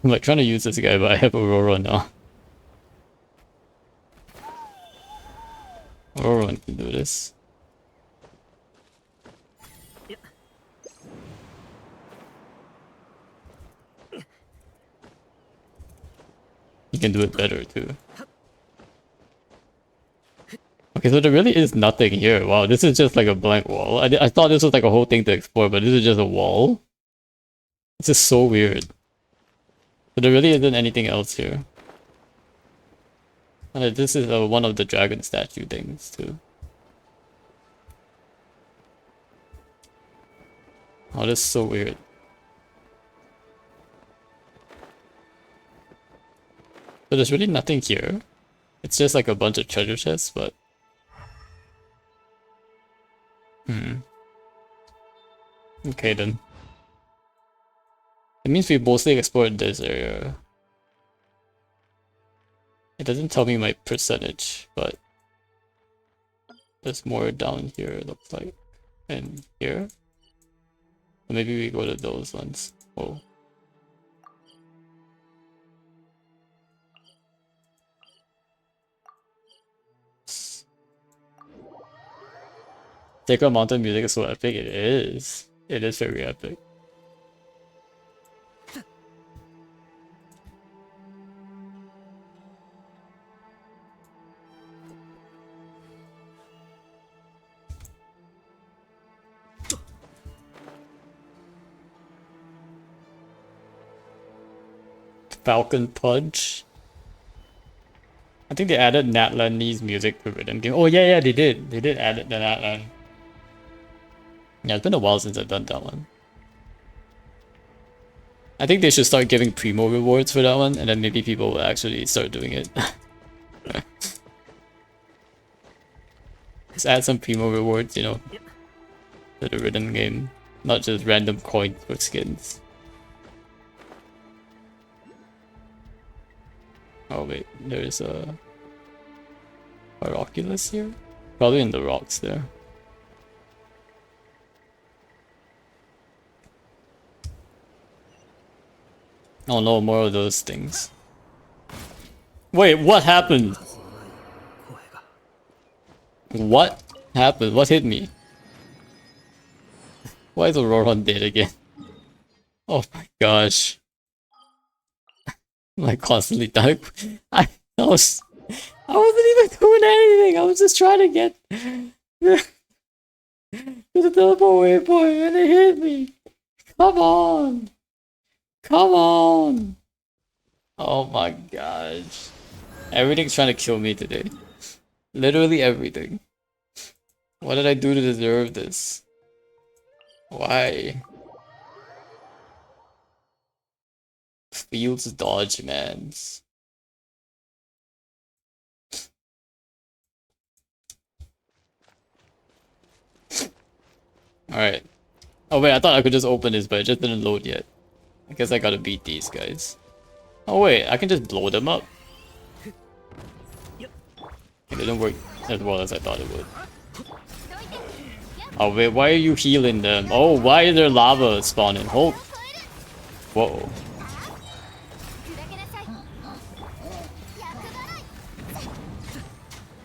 I'm like trying to use this guy, but I have Aurora now. Aurora can do this. He can do it better too. Okay, so there really is nothing here. Wow, this is just like a blank wall. I thought this was like a whole thing to explore, but this is just a wall. This is so weird. So there really isn't anything else here. And this is one of the dragon statue things too. Oh, this is so weird. So there's really nothing here. It's just like a bunch of treasure chests, but... Okay then. It means we mostly explored this area. It doesn't tell me my percentage, but... There's more down here, it looks like. And here. So maybe we go to those ones. Whoa. Sacred Mountain music is so epic. It is. It is very epic. Falcon Punch. I think they added Natlanese music to rhythm game. Oh yeah, they did. They did add the Natlan. Yeah, it's been a while since I've done that one. I think they should start giving primo rewards for that one, and then maybe people will actually start doing it. Just add some primo rewards, you know, to the rhythm game, not just random coins for skins. Oh wait, there's a Pyroculus here? Probably in the rocks there. Oh no, more of those things. Wait, what happened? What happened? What hit me? Why is Auroron dead again? Oh my gosh. I'm like constantly dying. I wasn't even doing anything. I was just trying to get to the teleport waypoint and it hit me. Come on. Come on. Oh my gosh. Everything's trying to kill me today. Literally everything. What did I do to deserve this? Why? Fields dodge mans. Alright. Oh wait, I thought I could just open this, but it just didn't load yet. I guess I gotta beat these guys. Oh wait, I can just blow them up. It didn't work as well as I thought it would. Oh wait, why are you healing them? Oh, why is there lava spawning? Hold. Whoa.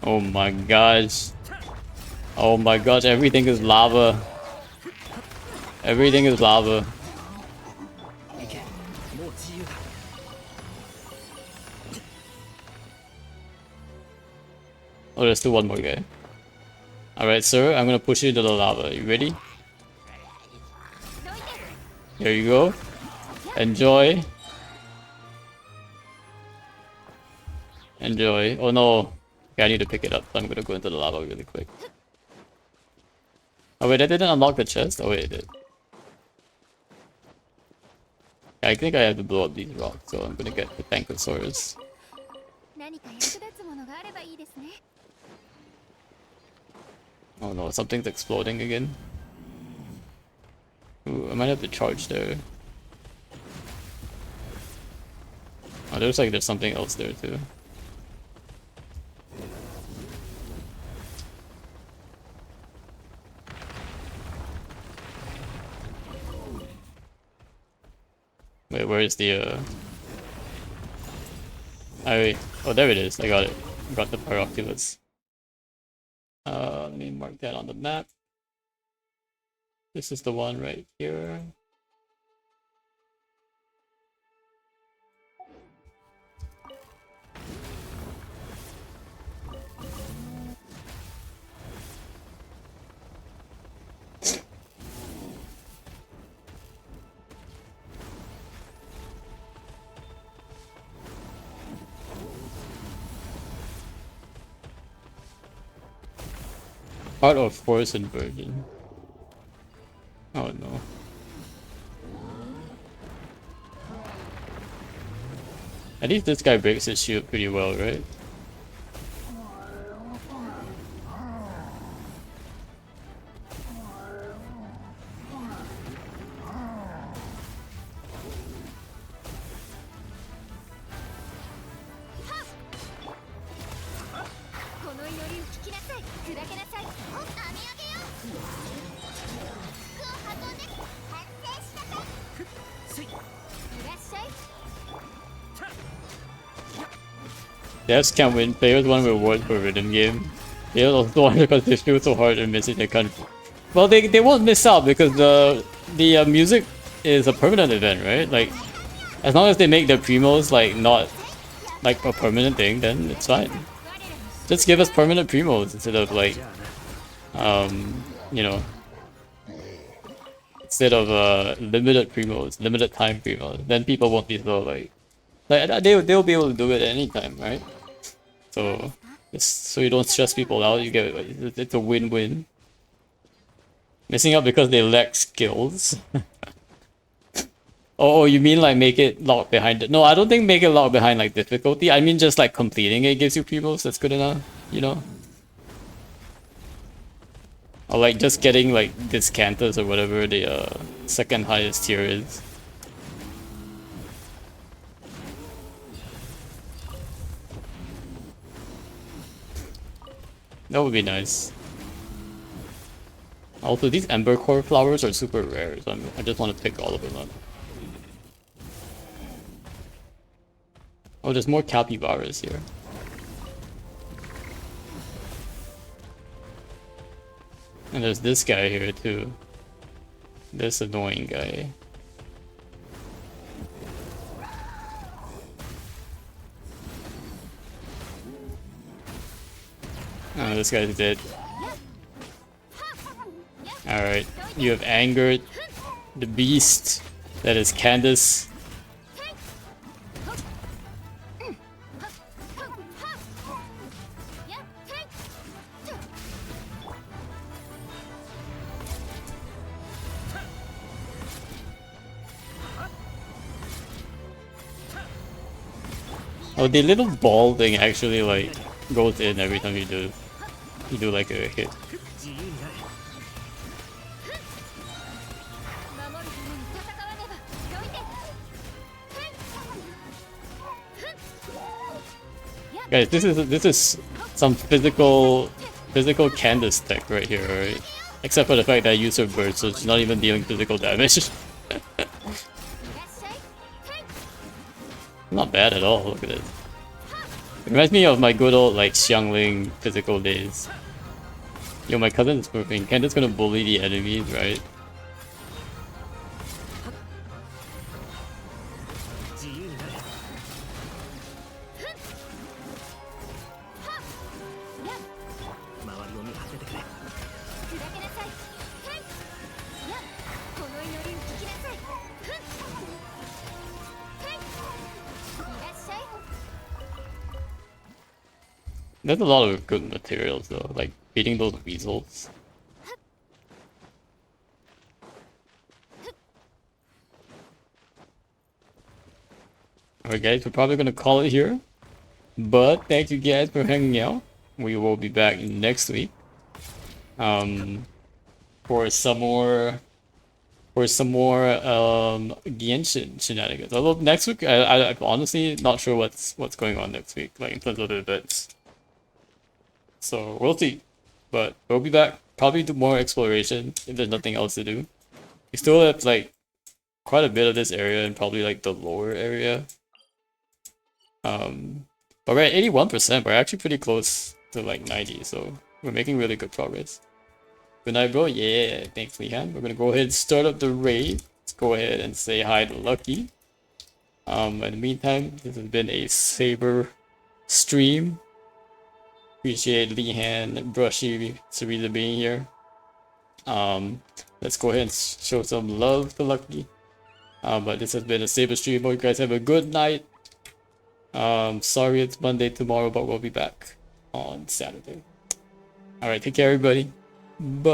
Oh my gosh. Oh my gosh, everything is lava. Everything is lava. Oh, there's still one more guy. Alright, sir, I'm gonna push you to the lava. You ready? Here you go. Enjoy. Enjoy. Oh no. Okay, I need to pick it up, so I'm gonna go into the lava really quick. Oh wait, I didn't unlock the chest? Oh wait, I did. I think I have to blow up these rocks, so I'm gonna get the Tankosaurus. Oh no, something's exploding again. Ooh, I might have to charge there. Oh, there's something else there too. Wait, where is the oh, there it is. I got it. Got the Pyroculus. Let me mark that on the map. This is the one right here. Part of Force Inversion. Oh no. At least this guy breaks his shield pretty well, right? Devs can't win. Players want rewards for rhythm game. They also want because they feel so hard and missing their country. Well, they won't miss out because the music is a permanent event, right? Like, as long as they make their primos like not like a permanent thing, then it's fine. Just give us permanent primos instead of like, you know, instead of limited primos, limited time primos. Then people won't be so like they'll be able to do it at any time, right? So, so you don't stress people out. You get it's a win-win. Missing out because they lack skills. Oh, you mean like make it locked behind it? No, I don't think make it locked behind like difficulty. I mean just like completing it gives you primos. That's good enough, you know. Or like just getting like Discanthus or whatever the second highest tier is. That would be nice. Also, these Ember Core flowers are super rare, so I just want to pick all of them up. Oh, there's more capybaras here. And there's this guy here too. This annoying guy. Oh, this guy's dead. Alright, you have angered the beast that is Candace. Oh, the little ball thing actually like goes in every time you do like a hit. Guys, this is some physical Candace tech right here, right? Except for the fact that I use her burst, so she's not even dealing physical damage. Not bad at all, look at it. It reminds me of my good old like Xiangling physical days. Yo, my cousin is perfect. Candace gonna bully the enemies, right? There's a lot of good materials though, like beating those weasels. Alright guys, we're probably gonna call it here. But thank you guys for hanging out. We will be back next week. For some more Genshin shenanigans. Although next week I'm honestly not sure what's going on next week, like in terms of the events. So we'll see. But we'll be back. Probably do more exploration if there's nothing else to do. We still have like quite a bit of this area and probably like the lower area. But we're at 81%. We're actually pretty close to like 90, so we're making really good progress. Good night, bro. Yeah, thanks, Lehan. We're gonna go ahead and start up the raid. Let's go ahead and say hi to Lucky. In the meantime, this has been a Saber stream. Appreciate Lehan, Brushy, Sarita being here. Let's go ahead and show some love to Lucky. But this has been a Saber stream. Hope you guys have a good night. Sorry it's Monday tomorrow, but we'll be back on Saturday. Alright, take care everybody. Bye bye.